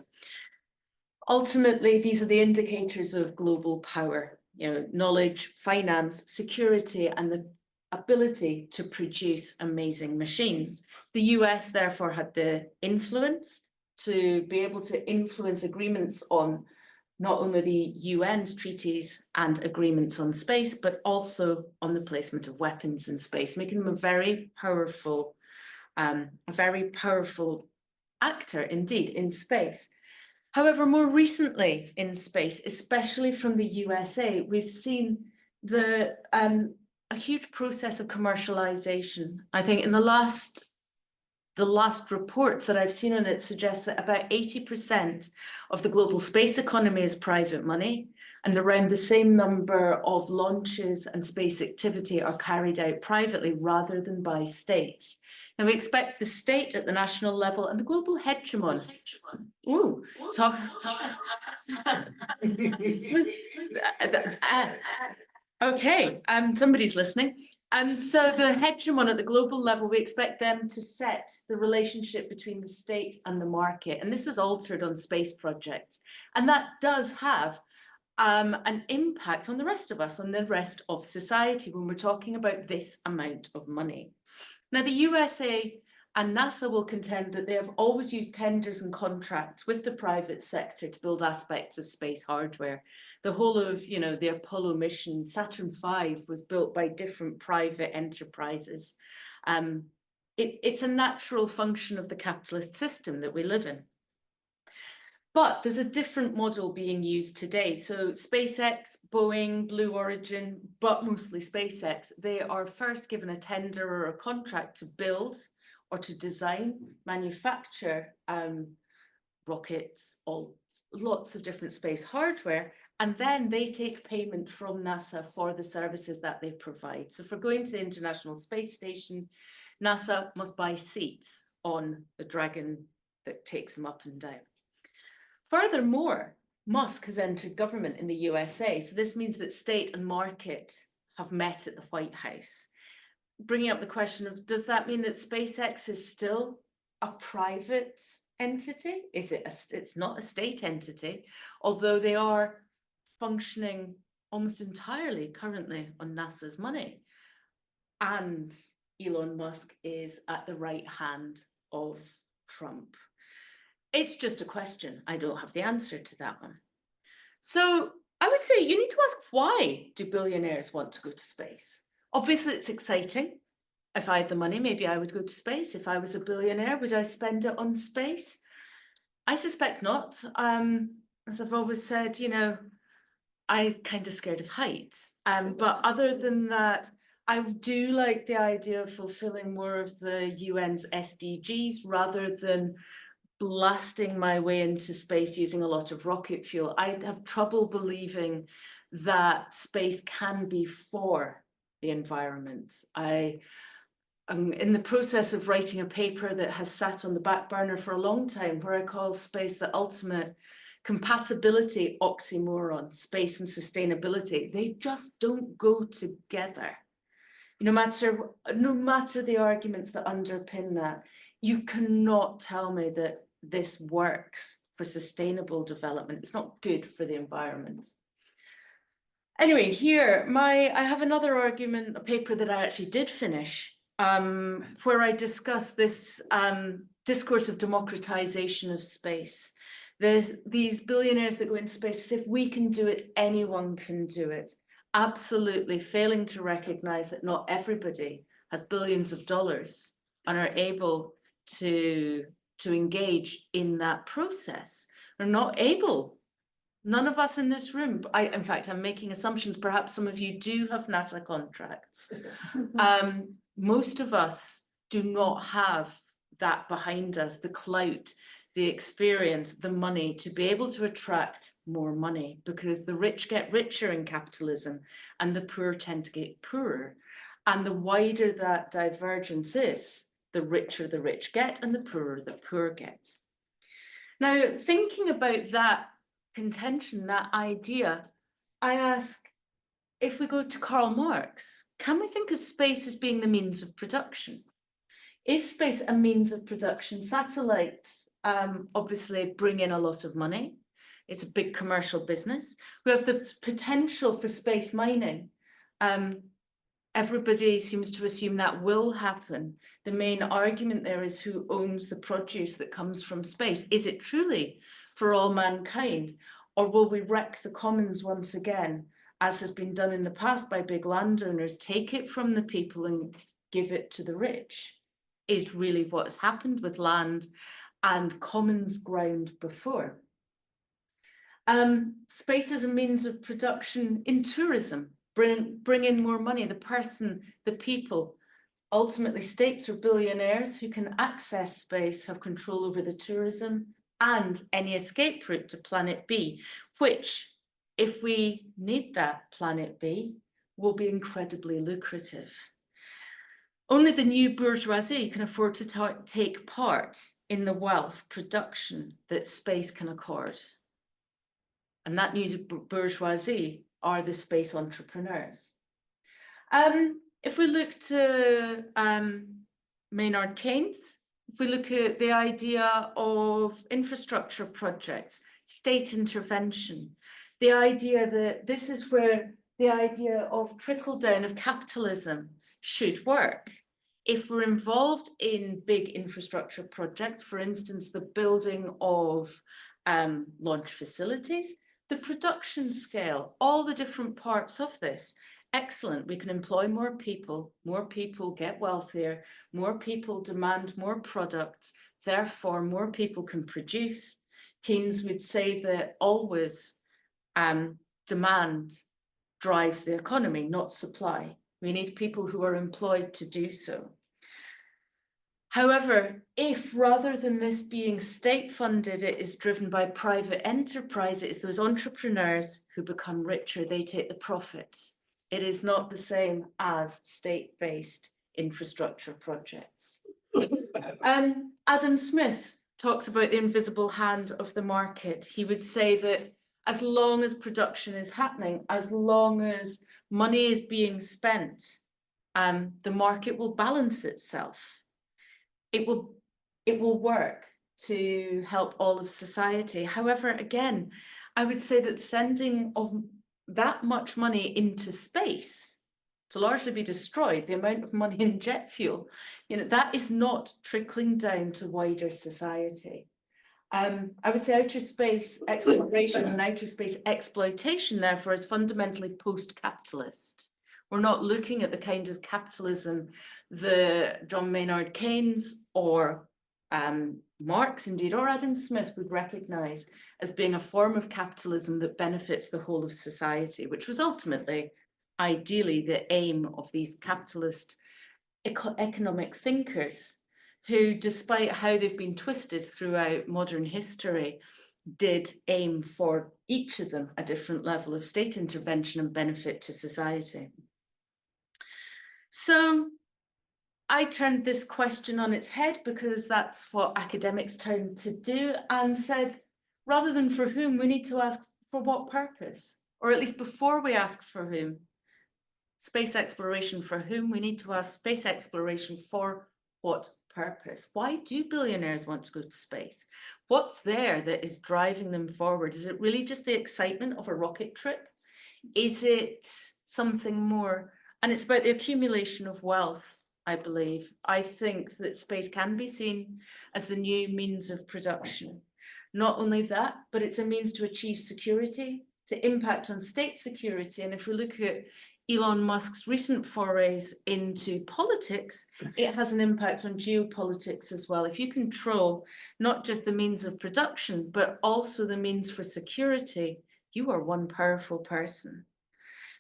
Ultimately, these are the indicators of global power, knowledge, finance, security, and the ability to produce amazing machines. The US therefore had the influence to be able to influence agreements on not only the UN's treaties and agreements on space, but also on the placement of weapons in space, making them a very powerful actor indeed in space. However, more recently in space, especially from the USA, we've seen the a huge process of commercialization. I think in the last reports that I've seen on it suggest that about 80% of the global space economy is private money, and around the same number of launches and space activity are carried out privately rather than by states. Now we expect the state at the national level and the global hegemon. Ooh, talk. Okay, somebody's listening. And so the hegemon at the global level, we expect them to set the relationship between the state and the market. And this is altered on space projects. And that does have an impact on the rest of us, on the rest of society, when we're talking about this amount of money. Now, the USA and NASA will contend that they have always used tenders and contracts with the private sector to build aspects of space hardware. The whole of, the Apollo mission, Saturn V, was built by different private enterprises. It's a natural function of the capitalist system that we live in. But there's a different model being used today. So SpaceX, Boeing, Blue Origin, but mostly SpaceX, they are first given a tender or a contract to build or to design, manufacture rockets, lots of different space hardware, and then they take payment from NASA for the services that they provide. So for going to the International Space Station, NASA must buy seats on the Dragon that takes them up and down. Furthermore, Musk has entered government in the USA, so this means that state and market have met at the White House. Bringing up the question of, does that mean that SpaceX is still a private entity? It's not a state entity, although they are functioning almost entirely currently on NASA's money. And Elon Musk is at the right hand of Trump. It's just a question. I don't have the answer to that one. So I would say you need to ask, why do billionaires want to go to space? Obviously, it's exciting. If I had the money, maybe I would go to space. If I was a billionaire, would I spend it on space? I suspect not. As I've always said, I'm kind of scared of heights. But other than that, I do like the idea of fulfilling more of the UN's SDGs rather than blasting my way into space using a lot of rocket fuel. I have trouble believing that space can be for the environment. I'm in the process of writing a paper that has sat on the back burner for a long time, where I call space the ultimate compatibility oxymoron, space and sustainability. They just don't go together. No matter the arguments that underpin that, you cannot tell me that this works for sustainable development. It's not good for the environment. Anyway, here, I have another argument, a paper that I actually did finish, where I discuss this discourse of democratization of space. These billionaires that go into space, if we can do it, anyone can do it. Absolutely failing to recognize that not everybody has billions of dollars and are able to engage in that process. We're not able. None of us in this room, in fact, I'm making assumptions, perhaps some of you do have NASA contracts. Most of us do not have that behind us, the clout, the experience, the money to be able to attract more money, because the rich get richer in capitalism and the poor tend to get poorer. And the wider that divergence is, the richer the rich get and the poorer the poor get. Now, thinking about that contention, that idea, I ask, if we go to Karl Marx, can we think of space as being the means of production? Is space a means of production? Satellites obviously bring in a lot of money. It's a big commercial business. We have the potential for space mining. Everybody seems to assume that will happen. The main argument there is who owns the produce that comes from space. Is it truly for all mankind? Or will we wreck the commons once again, as has been done in the past by big landowners, take it from the people and give it to the rich? Is really what has happened with land and commons ground before. Space is a means of production in tourism. bring in more money, the people. Ultimately, states are billionaires who can access space, have control over the tourism and any escape route to Planet B, which, if we need that Planet B, will be incredibly lucrative. Only the new bourgeoisie can afford to take part in the wealth production that space can accord. And that new bourgeoisie are the space entrepreneurs. If we look to Maynard Keynes, if we look at the idea of infrastructure projects, state intervention, the idea that this is where the idea of trickle down of capitalism should work. If we're involved in big infrastructure projects, for instance, the building of launch facilities, the production scale, all the different parts of this, excellent. We can employ more people get wealthier, more people demand more products, therefore more people can produce. Keynes would say that always demand drives the economy, not supply. We need people who are employed to do so. However, if rather than this being state funded, it is driven by private enterprise, it is those entrepreneurs who become richer, they take the profit. It is not the same as state-based infrastructure projects. Adam Smith talks about the invisible hand of the market. He would say that as long as production is happening, as long as money is being spent, the market will balance itself. It will work to help all of society. However, again, I would say that sending of that much money into space to largely be destroyed, the amount of money in jet fuel, that is not trickling down to wider society. I would say outer space exploration and outer space exploitation, therefore, is fundamentally post-capitalist. We're not looking at the kind of capitalism that John Maynard Keynes or Marx, indeed, or Adam Smith would recognise as being a form of capitalism that benefits the whole of society, which was ultimately, ideally, the aim of these capitalist economic thinkers who, despite how they've been twisted throughout modern history, did aim for each of them a different level of state intervention and benefit to society. So I turned this question on its head because that's what academics tend to do, and said, rather than for whom, we need to ask for what purpose, or at least before we ask for whom, space exploration for whom, we need to ask space exploration for what purpose? Why do billionaires want to go to space? What's there that is driving them forward? Is it really just the excitement of a rocket trip? Is it something more? And it's about the accumulation of wealth, I believe. I think that space can be seen as the new means of production. Not only that, but it's a means to achieve security, to impact on state security. And if we look at Elon Musk's recent forays into politics, it has an impact on geopolitics as well. If you control not just the means of production, but also the means for security, you are one powerful person.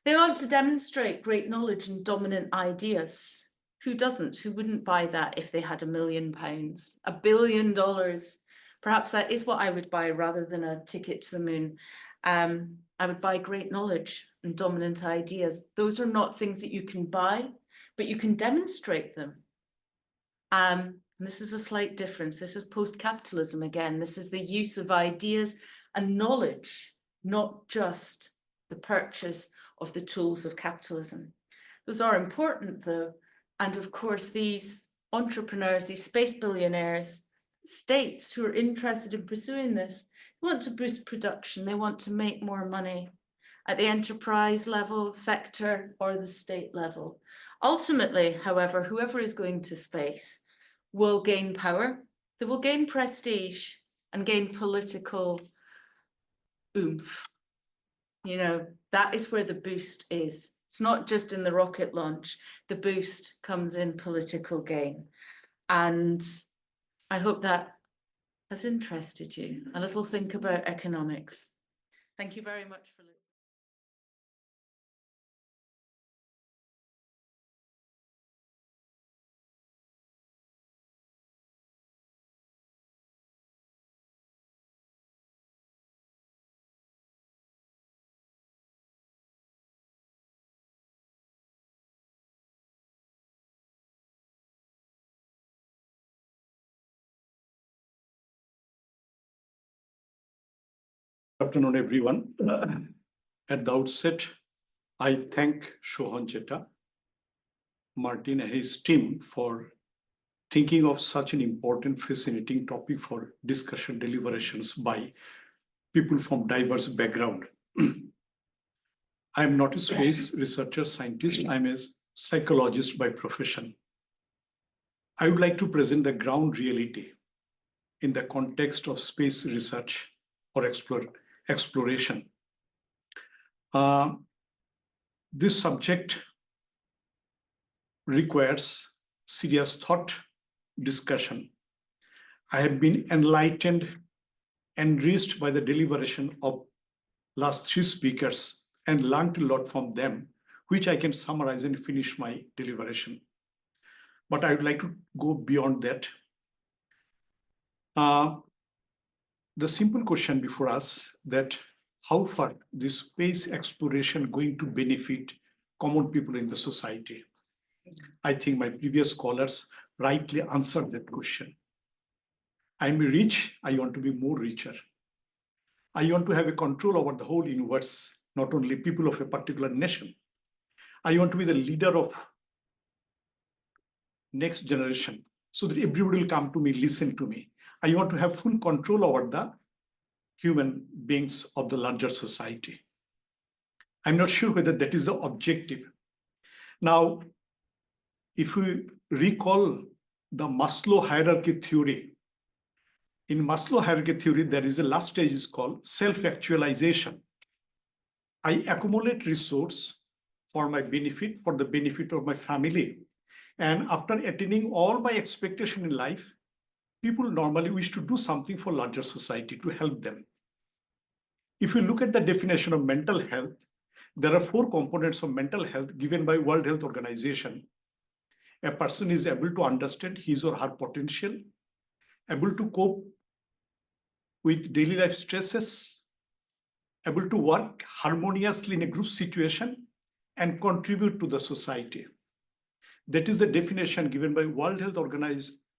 They want to demonstrate great knowledge and dominant ideas. Who doesn't? Who wouldn't buy that if they had £1 million, $1 billion? Perhaps that is what I would buy rather than a ticket to the moon. I would buy great knowledge and dominant ideas. Those are not things that you can buy, but you can demonstrate them. This is a slight difference. This is post-capitalism again. This is the use of ideas and knowledge, not just the purchase of the tools of capitalism. Those are important though. And of course, these entrepreneurs, these space billionaires, states who are interested in pursuing this, want to boost production. They want to make more money at the enterprise level, sector, or the state level. Ultimately, however, whoever is going to space will gain power, they will gain prestige and gain political oomph. That is where the boost is. It's not just in the rocket launch. The boost comes in political gain. And I hope that has interested you. A little think about economics. Thank you very much for listening. Good afternoon, everyone. At the outset, I thank Shohan Cheta, Martin and his team for thinking of such an important fascinating topic for discussion deliberations by people from diverse background. I am not a space researcher scientist, I'm a psychologist by profession. I would like to present the ground reality in the context of space research or exploration. This subject requires serious thought, discussion. I have been enlightened, enriched by the deliberation of last three speakers and learned a lot from them, which I can summarize and finish my deliberation. But I would like to go beyond that. The simple question before us that how far this space exploration going to benefit common people in the society? I think my previous scholars rightly answered that question. I'm rich, I want to be more richer. I want to have a control over the whole universe, not only people of a particular nation. I want to be the leader of next generation so that everybody will come to me, listen to me. I want to have full control over the human beings of the larger society. I'm not sure whether that is the objective. Now, if we recall the Maslow hierarchy theory, in Maslow hierarchy theory, there is a last stage is called self-actualization. I accumulate resource for my benefit, for the benefit of my family. And after attaining all my expectation in life, people normally wish to do something for larger society to help them. If you look at the definition of mental health, there are 4 components of mental health given by World Health Organization. A person is able to understand his or her potential, able to cope with daily life stresses, able to work harmoniously in a group situation, and contribute to the society. That is the definition given by World Health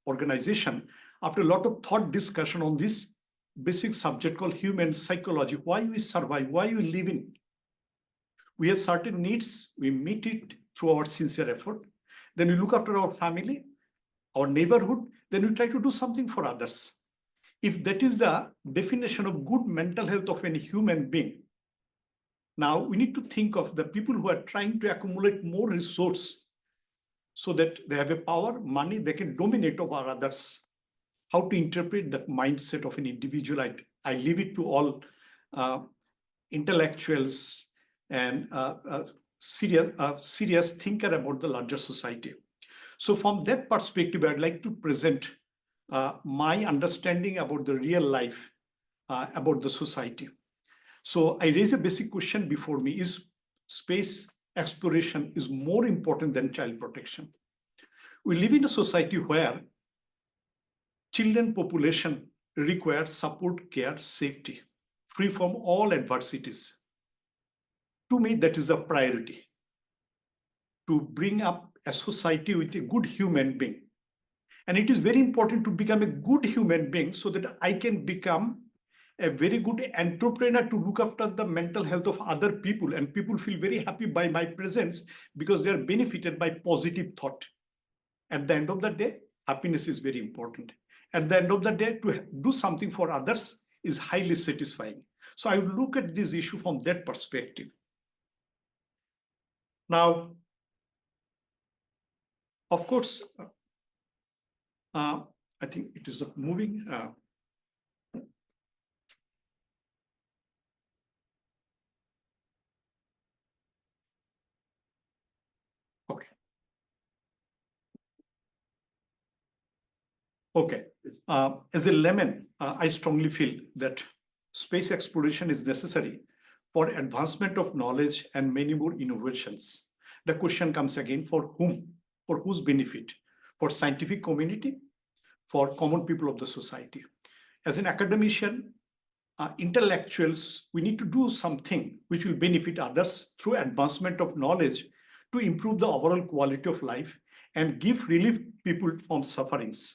Organization after a lot of thought discussion on this basic subject called human psychology, why we survive, why we live in. We have certain needs, we meet it through our sincere effort. Then we look after our family, our neighborhood, then we try to do something for others. If that is the definition of good mental health of any human being, now we need to think of the people who are trying to accumulate more resource so that they have a power, money, they can dominate over others. How to interpret that mindset of an individual, I leave it to all intellectuals and serious thinker about the larger society. So from that perspective, I'd like to present my understanding about the real life, about the society. So I raise a basic question before me, is space exploration is more important than child protection? We live in a society where children population requires support, care, safety, free from all adversities. To me, that is a priority, to bring up a society with a good human being. And it is very important to become a good human being so that I can become a very good entrepreneur to look after the mental health of other people, and people feel very happy by my presence because they are benefited by positive thought. At the end of the day, happiness is very important. At the end of the day, to do something for others is highly satisfying. So I would look at this issue from that perspective. Now, of course, I think it is not moving. Okay. Okay. As a layman, I strongly feel that space exploration is necessary for advancement of knowledge and many more innovations. The question comes again, for whom? For whose benefit? For scientific community? For common people of the society? As an academician, intellectuals, we need to do something which will benefit others through advancement of knowledge to improve the overall quality of life and give relief people from sufferings.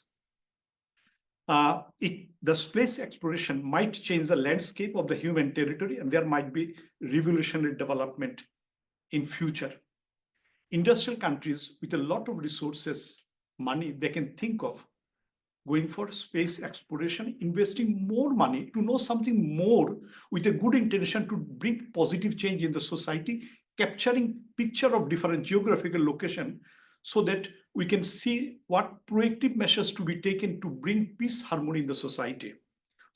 The space exploration might change the landscape of the human territory, and there might be revolutionary development in future. Industrial countries with a lot of resources, money, they can think of going for space exploration, investing more money to know something more with a good intention to bring positive change in the society, capturing picture of different geographical location so that we can see what proactive measures to be taken to bring peace, harmony in the society.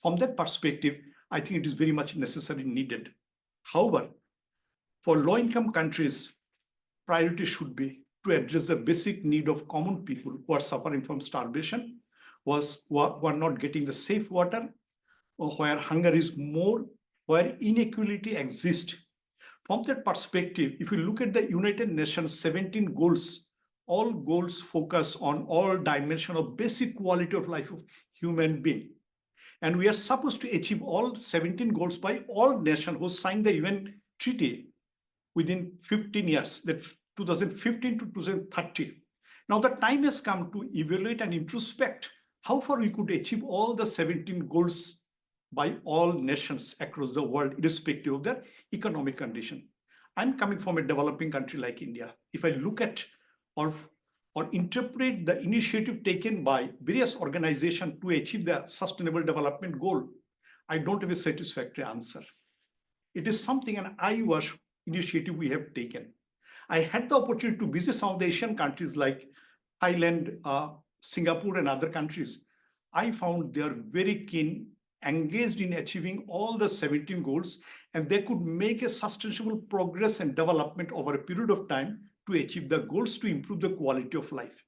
From that perspective, I think it is very much necessary and needed. However, for low-income countries, priority should be to address the basic need of common people who are suffering from starvation, who are not getting the safe water, or where hunger is more, where inequality exists. From that perspective, if you look at the United Nations 17 goals, all goals focus on all dimensions of basic quality of life of human being. And we are supposed to achieve all 17 goals by all nations who signed the UN treaty within 15 years, that 2015 to 2030. Now the time has come to evaluate and introspect how far we could achieve all the 17 goals by all nations across the world, irrespective of their economic condition. I'm coming from a developing country like India. If I look at or interpret the initiative taken by various organizations to achieve the sustainable development goal, I don't have a satisfactory answer. It is something an IWASH initiative we have taken. I had the opportunity to visit some of the Asian countries like Thailand, Singapore, and other countries. I found they are very keen, engaged in achieving all the 17 goals, and they could make a sustainable progress and development over a period of time to achieve the goals to improve the quality of life.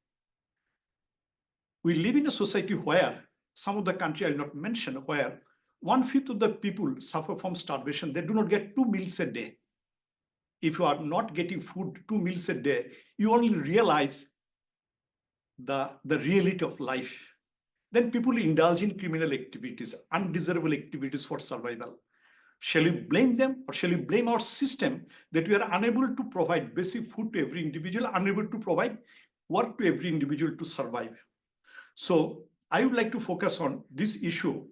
We live in a society where some of the country I'll not mention, where 1/5 of the people suffer from starvation. They do not get 2 meals a day. If you are not getting food 2 meals a day, you only realize the reality of life. Then people indulge in criminal activities, undesirable activities for survival. Shall we blame them, or shall we blame our system that we are unable to provide basic food to every individual, unable to provide work to every individual to survive? So I would like to focus on this issue,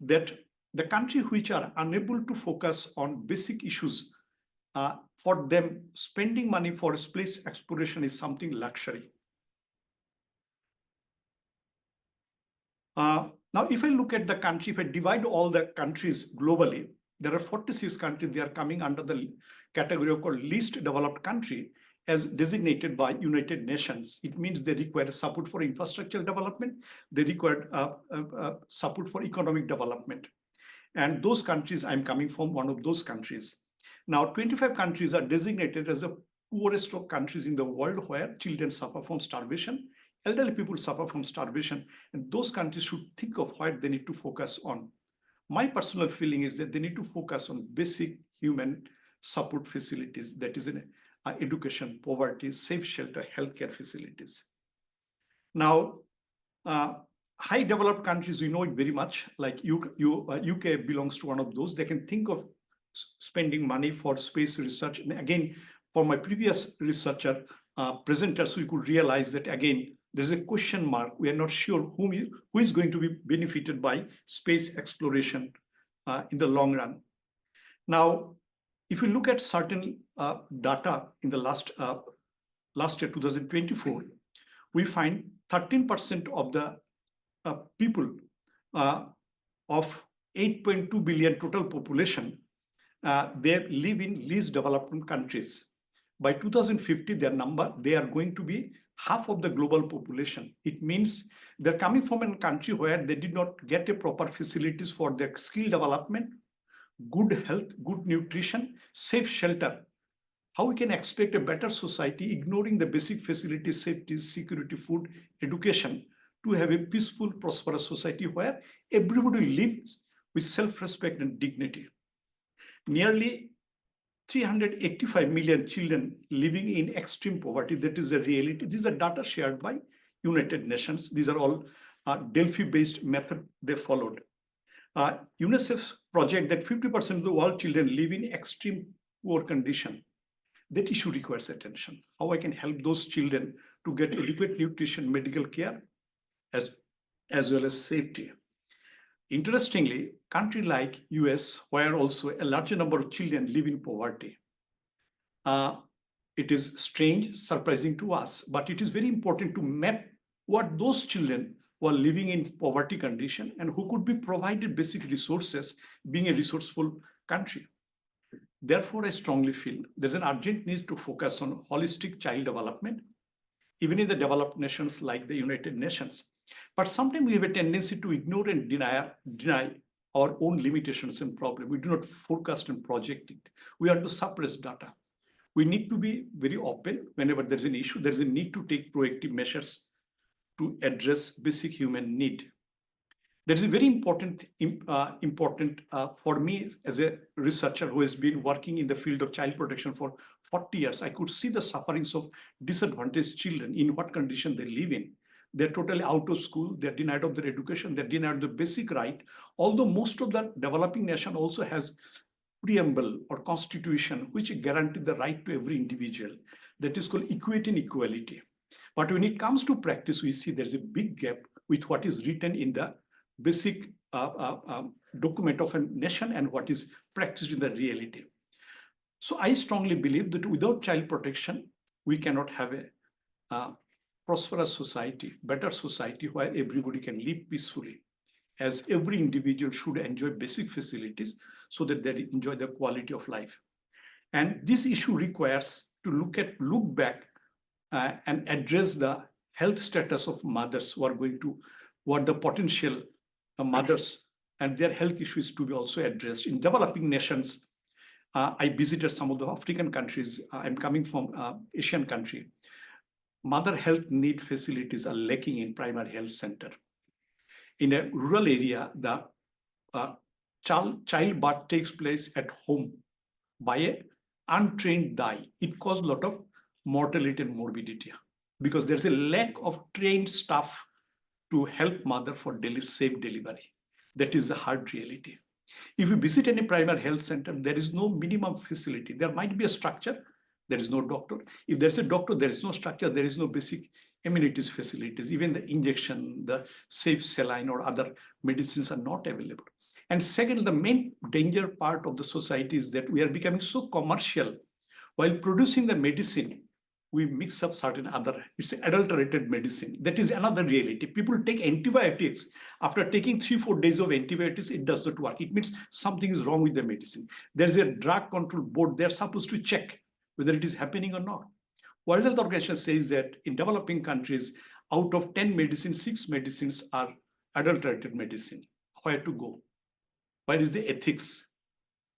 that the countries which are unable to focus on basic issues, for them, spending money for space exploration is something luxury. Now, if I look at the country, if I divide all the countries globally, there are 46 countries. They are coming under the category of called least developed country as designated by United Nations. It means they require support for infrastructure development. They require support for economic development. And those countries, I'm coming from one of those countries. Now, 25 countries are designated as the poorest of countries in the world where children suffer from starvation, elderly people suffer from starvation, and those countries should think of what they need to focus on. My personal feeling is that they need to focus on basic human support facilities, that is in education, poverty, safe shelter, healthcare facilities. Now, high developed countries, we know it very much, like UK belongs to one of those. They can think of spending money for space research. And again, for my previous researcher presenters, we could realize that again, there's a question mark. We are not sure who is going to be benefited by space exploration in the long run. Now, if you look at certain data in the last year, 2024, we find 13% of the people of 8.2 billion total population, they live in least developed countries. By 2050, they are going to be half of the global population. It means they're coming from a country where they did not get a proper facilities for their skill development, good health, good nutrition, safe shelter. How we can expect a better society ignoring the basic facilities, safety, security, food, education, to have a peaceful, prosperous society where everybody lives with self-respect and dignity. Nearly 385 million children living in extreme poverty. That is a reality. These are data shared by United Nations. These are all Delphi-based method they followed. UNICEF's project that 50% of the world children live in extreme poor condition. That issue requires attention. How I can help those children to get adequate nutrition, medical care, as as well as safety. Interestingly, country like US, where also a larger number of children live in poverty, it is strange, surprising to us, but it is very important to map what those children who are living in poverty condition and who could be provided basic resources, being a resourceful country. Therefore, I strongly feel there's an urgent need to focus on holistic child development, even in the developed nations like the United Nations. But sometimes we have a tendency to ignore and deny our own limitations and problems. We do not forecast and project it. We are to suppress data. We need to be very open whenever there's an issue. There's a need to take proactive measures to address basic human need. That is very important for me as a researcher who has been working in the field of child protection for 40 years. I could see the sufferings of disadvantaged children, in what condition they live in. They're totally out of school, they're denied of their education, they're denied the basic right. Although most of the developing nation also has preamble or constitution which guarantee the right to every individual. That is called equity and equality. But when it comes to practice, we see there's a big gap with what is written in the basic document of a nation and what is practiced in the reality. So I strongly believe that without child protection, we cannot have a prosperous society, better society where everybody can live peacefully, as every individual should enjoy basic facilities so that they enjoy the quality of life. And this issue requires to look back and address the health status of mothers who are going to, what the potential mothers and their health issues to be also addressed. In developing nations, I visited some of the African countries. I'm coming from Asian country. Mother health need facilities are lacking in primary health center. In a rural area, the childbirth takes place at home by an untrained dye. It causes a lot of mortality and morbidity because there's a lack of trained staff to help mother for safe delivery. That is the hard reality. If you visit any primary health center, there is no minimum facility. There might be a structure, there is no doctor. If there's a doctor, there is no structure, there is no basic amenities facilities. Even the injection, the safe saline or other medicines are not available. And second, the main danger part of the society is that we are becoming so commercial. While producing the medicine, we mix up certain other, it's adulterated medicine. That is another reality. People take antibiotics. After taking 3-4 days of antibiotics, it does not work. It means something is wrong with the medicine. There's a drug control board. They're supposed to check whether it is happening or not. World Health Organization says that in developing countries, out of 10 medicines, 6 medicines are adulterated medicine. Where to go? Where is the ethics?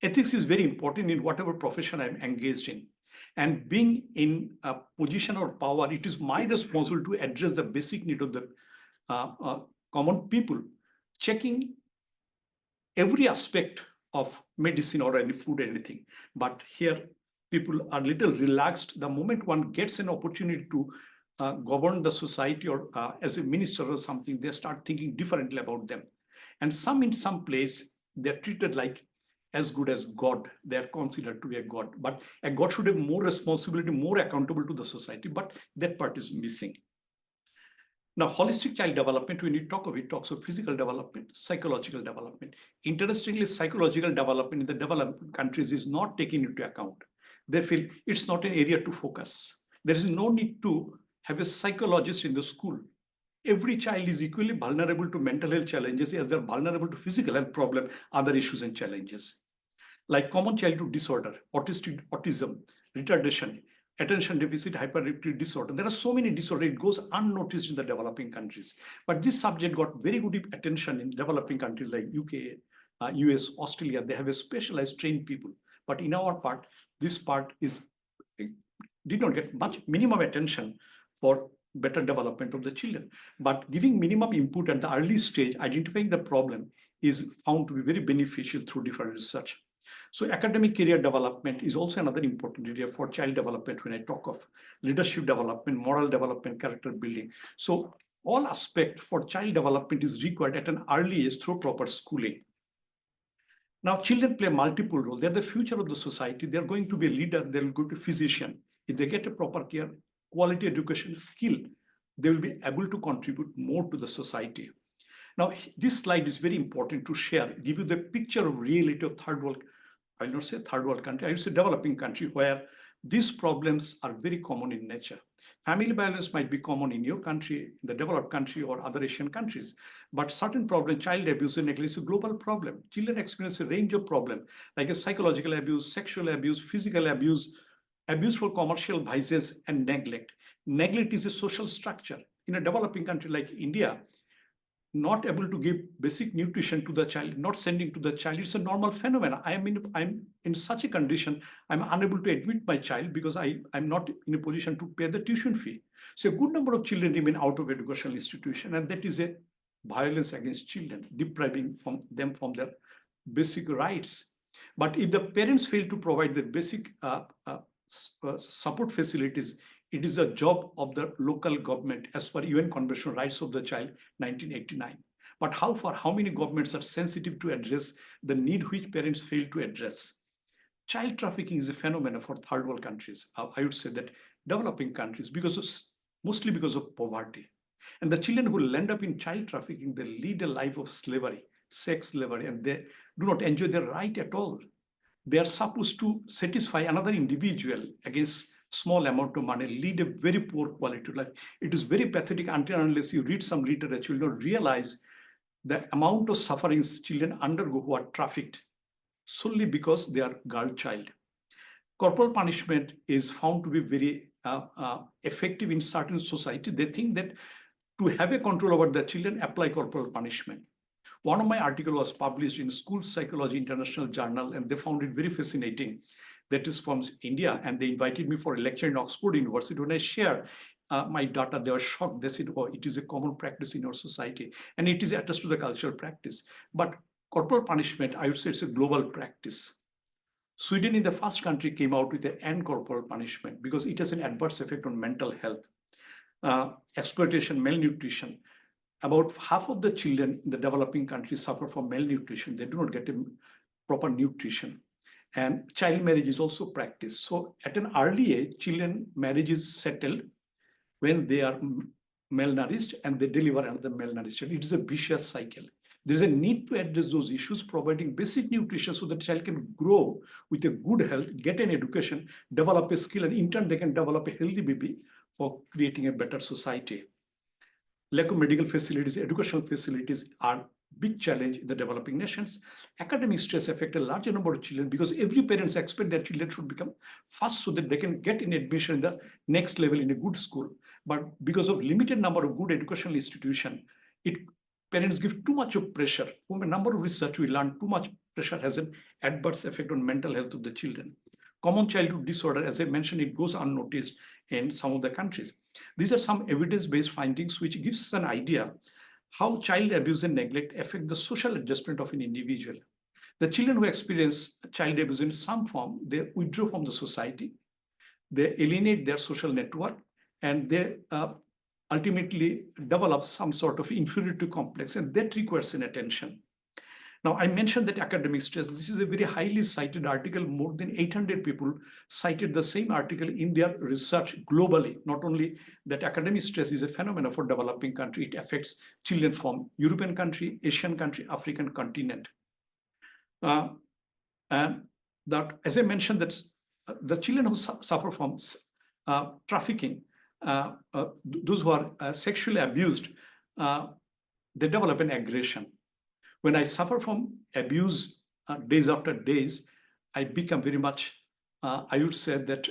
Ethics is very important in whatever profession I'm engaged in. And being in a position of power, it is my responsibility to address the basic need of the common people, checking every aspect of medicine or any food, anything. But here, people are little relaxed. The moment one gets an opportunity to govern the society or as a minister or something, they start thinking differently about them. And some in some place, they're treated like as good as God. They are considered to be a God. But a God should have more responsibility, more accountable to the society. But that part is missing. Now, holistic child development, when you talk of it, talks of physical development, psychological development. Interestingly, psychological development in the developed countries is not taken into account. They feel it's not an area to focus. There is no need to have a psychologist in the school. Every child is equally vulnerable to mental health challenges as they're vulnerable to physical health problems, other issues and challenges. Like common childhood disorder, autism, retardation, attention deficit hyperactivity disorder. There are so many disorders, it goes unnoticed in the developing countries. But this subject got very good attention in developing countries like UK, US, Australia. They have a specialized trained people. But in our part, this part did not get much minimum attention for better development of the children. But giving minimum input at the early stage, identifying the problem is found to be very beneficial through different research. So academic career development is also another important area for child development when I talk of leadership development, moral development, character building. So all aspects for child development is required at an early age through proper schooling. Now, children play multiple roles. They're the future of the society. They're going to be a leader. They'll go to physician. If they get a proper care, quality education, skill, they will be able to contribute more to the society. Now, this slide is very important to share, give you the picture of reality of third world, I will not say third world country, I will say developing country, where these problems are very common in nature. Family violence might be common in your country, in the developed country or other Asian countries, but certain problem, child abuse and neglect, is a global problem. Children experience a range of problems like a psychological abuse, sexual abuse, physical abuse, abuse for commercial vices, and neglect. Neglect is a social structure. In a developing country like India, not able to give basic nutrition to the child, not sending to the child, it's a normal phenomenon. I'm in such a condition, I'm unable to admit my child because I'm not in a position to pay the tuition fee. So a good number of children remain out of educational institution, and that is a violence against children, depriving them from their basic rights. But if the parents fail to provide the basic support facilities, it is a job of the local government as per UN Convention on Rights of the Child, 1989. But how many governments are sensitive to address the need which parents fail to address? Child trafficking is a phenomenon for third world countries. I would say that developing countries, mostly because of poverty. And the children who end up in child trafficking, they lead a life of slavery, sex slavery, and they do not enjoy their right at all. They are supposed to satisfy another individual against small amount of money, lead a very poor quality of life. It is very pathetic until unless you read some literature, you don't realize the amount of sufferings children undergo who are trafficked solely because they are girl child. Corporal punishment is found to be very effective in certain society. They think that to have a control over the children, apply corporal punishment. One of my articles was published in School Psychology International Journal, and they found it very fascinating. That is from India, and they invited me for a lecture in Oxford University. When I shared my data, they were shocked. They said, oh, it is a common practice in our society, and it is attached to the cultural practice. But corporal punishment, I would say it's a global practice. Sweden in the first country came out with an end corporal punishment because it has an adverse effect on mental health. Exploitation, malnutrition. About half of the children in the developing countries suffer from malnutrition. They do not get proper nutrition. And child marriage is also practiced. So at an early age, children marriage is settled when they are malnourished and they deliver another malnourished child. It is a vicious cycle. There is a need to address those issues, providing basic nutrition so that the child can grow with a good health, get an education, develop a skill, and in turn they can develop a healthy baby for creating a better society. Lack of medical facilities, educational facilities are big challenge in the developing nations. Academic stress affects a larger number of children because every parents expect their children should become fast so that they can get an admission in the next level in a good school. But because of limited number of good educational institutions, parents give too much of pressure. From a number of research, we learned too much pressure has an adverse effect on mental health of the children. Common childhood disorder, as I mentioned, it goes unnoticed in some of the countries. These are some evidence-based findings which gives us an idea how child abuse and neglect affect the social adjustment of an individual. The children who experience child abuse in some form, they withdraw from the society, they alienate their social network, and they ultimately develop some sort of inferiority complex, and that requires an attention. Now, I mentioned that academic stress, this is a very highly cited article. More than 800 people cited the same article in their research globally. Not only that academic stress is a phenomenon for developing country, it affects children from European country, Asian country, African continent. And that, as I mentioned, that the children who suffer from trafficking, those who are sexually abused, they develop an aggression. When I suffer from abuse days after days, I become very much, I would say that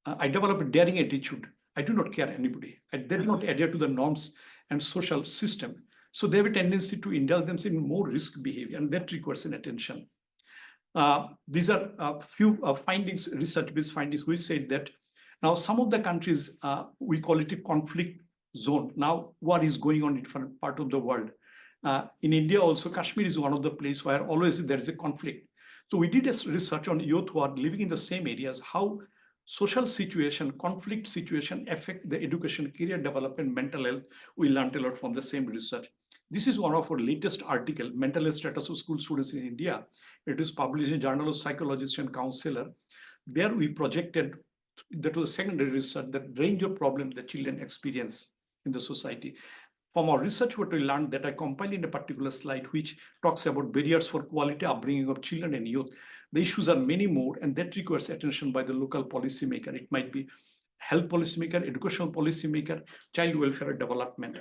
I develop a daring attitude. I do not care anybody. They do not adhere to the norms and social system. So they have a tendency to indulge themselves in more risk behavior, and that requires an attention. These are a few findings, research-based findings, which said that now some of the countries, we call it a conflict zone. Now, what is going on in different part of the world? In India also, Kashmir is one of the places where always there is a conflict. So we did a research on youth who are living in the same areas, how social situation, conflict situation affect the education, career development, mental health. We learned a lot from the same research. This is one of our latest article, Mental Health Status of School Students in India. It is published in Journal of Psychologist and Counselor. There we projected, that was secondary research, the range of problems that children experience in the society. From our research, what we learned that I compiled in a particular slide, which talks about barriers for quality upbringing of children and youth. The issues are many more, and that requires attention by the local policymaker. It might be health policymaker, educational policymaker, child welfare development.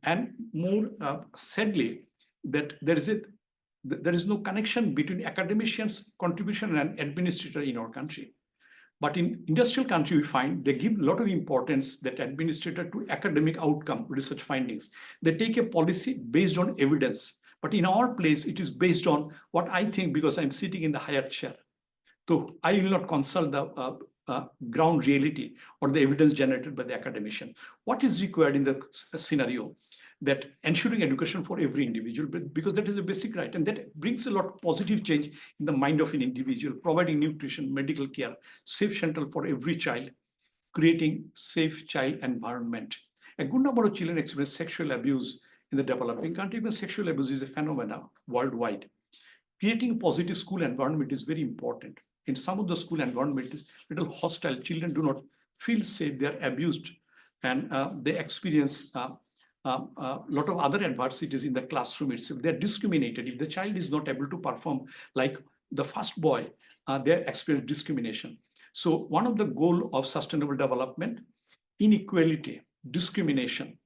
And more sadly, that there is no connection between academicians' contribution and administrator in our country. But in industrial country, we find they give a lot of importance that administrator to academic outcome research findings. They take a policy based on evidence. But in our place, it is based on what I think because I'm sitting in the higher chair. So I will not consult the ground reality or the evidence generated by the academician. What is required in the scenario? That ensuring education for every individual, because that is a basic right, and that brings a lot of positive change in the mind of an individual, providing nutrition, medical care, safe shelter for every child, creating safe child environment. A good number of children experience sexual abuse in the developing country, but sexual abuse is a phenomenon worldwide. Creating a positive school environment is very important. In some of the school environment is little hostile. Children do not feel safe, they are abused, and they experience lot of other adversities in the classroom itself. They're discriminated. If the child is not able to perform like the first boy, they experience discrimination. So one of the goals of sustainable development, inequality, discrimination.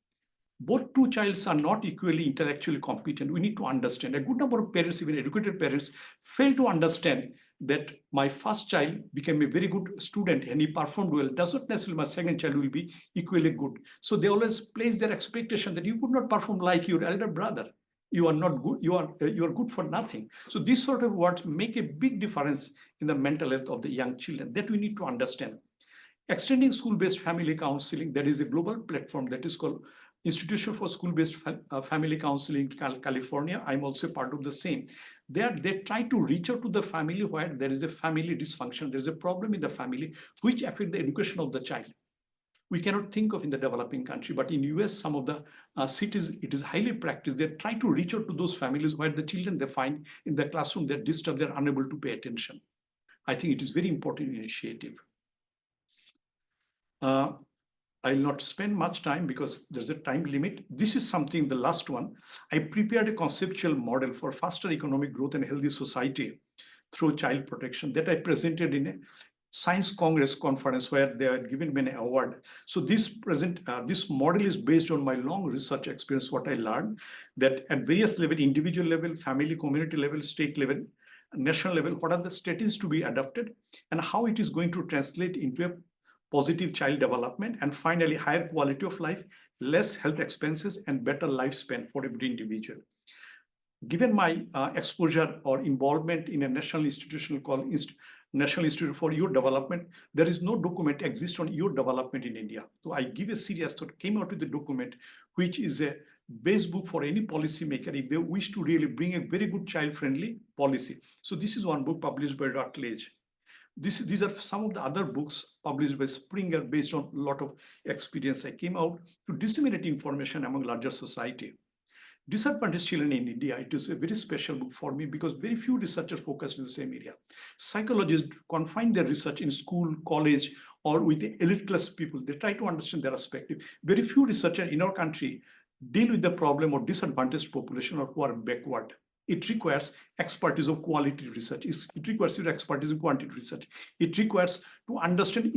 Both two childs are not equally intellectually competent. We need to understand. A good number of parents, even educated parents, fail to understand that my first child became a very good student and he performed well. Does not necessarily my second child will be equally good. So they always place their expectation that you could not perform like your elder brother. You are not good. You are good for nothing. So these sort of words make a big difference in the mental health of the young children. That we need to understand. Extending school-based family counseling. There is a global platform that is called Institution for School-Based Family Counseling in California. I'm also part of the same. They try to reach out to the family where there is a family dysfunction, there's a problem in the family which affect the education of the child. We cannot think of in the developing country, but in US, some of the cities, it is highly practiced. They try to reach out to those families where the children they find in the classroom, they're disturbed, they're unable to pay attention. I think it is very important initiative. I'll not spend much time because there's a time limit. This is something, the last one. I prepared a conceptual model for faster economic growth and healthy society through child protection that I presented in a Science Congress conference where they had given me an award. So this model is based on my long research experience, what I learned, that at various level, individual level, family, community level, state level, national level, what are the strategies to be adopted and how it is going to translate into a positive child development, and finally, higher quality of life, less health expenses, and better lifespan for every individual. Given my exposure or involvement in a national institution called National Institute for Youth Development, there is no document exists on youth development in India. So I give a series that came out with the document, which is a base book for any policymaker if they wish to really bring a very good child-friendly policy. So this is one book published by Routledge. These are some of the other books published by Springer based on a lot of experience I came out to disseminate information among larger society. Disadvantaged Children in India, it is a very special book for me because very few researchers focus in the same area. Psychologists confine their research in school, college, or with the elite class people. They try to understand their perspective. Very few researchers in our country deal with the problem of disadvantaged population or who are backward. It requires expertise of quality research. It requires expertise in quantity research. It requires to understand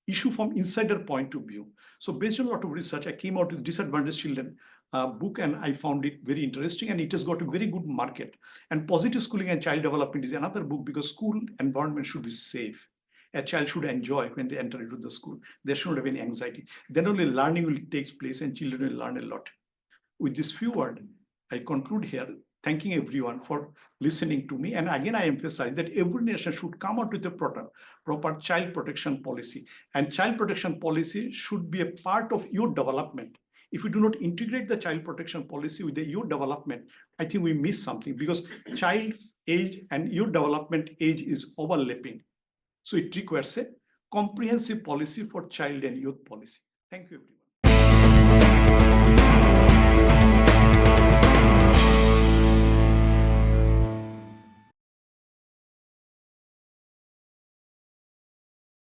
issue from insider point of view. So based on a lot of research, I came out with Disadvantaged Children book, and I found it very interesting, and it has got a very good market. And Positive Schooling and Child Development is another book because school environment should be safe. A child should enjoy when they enter into the school. They shouldn't have any anxiety. Then only learning will take place and children will learn a lot. With this few words, I conclude here, thanking everyone for listening to me. And again, I emphasize that every nation should come out with a proper child protection policy. And child protection policy should be a part of youth development. If we do not integrate the child protection policy with the youth development, I think we miss something because child age and youth development age is overlapping. So it requires a comprehensive policy for child and youth policy. Thank you, everyone.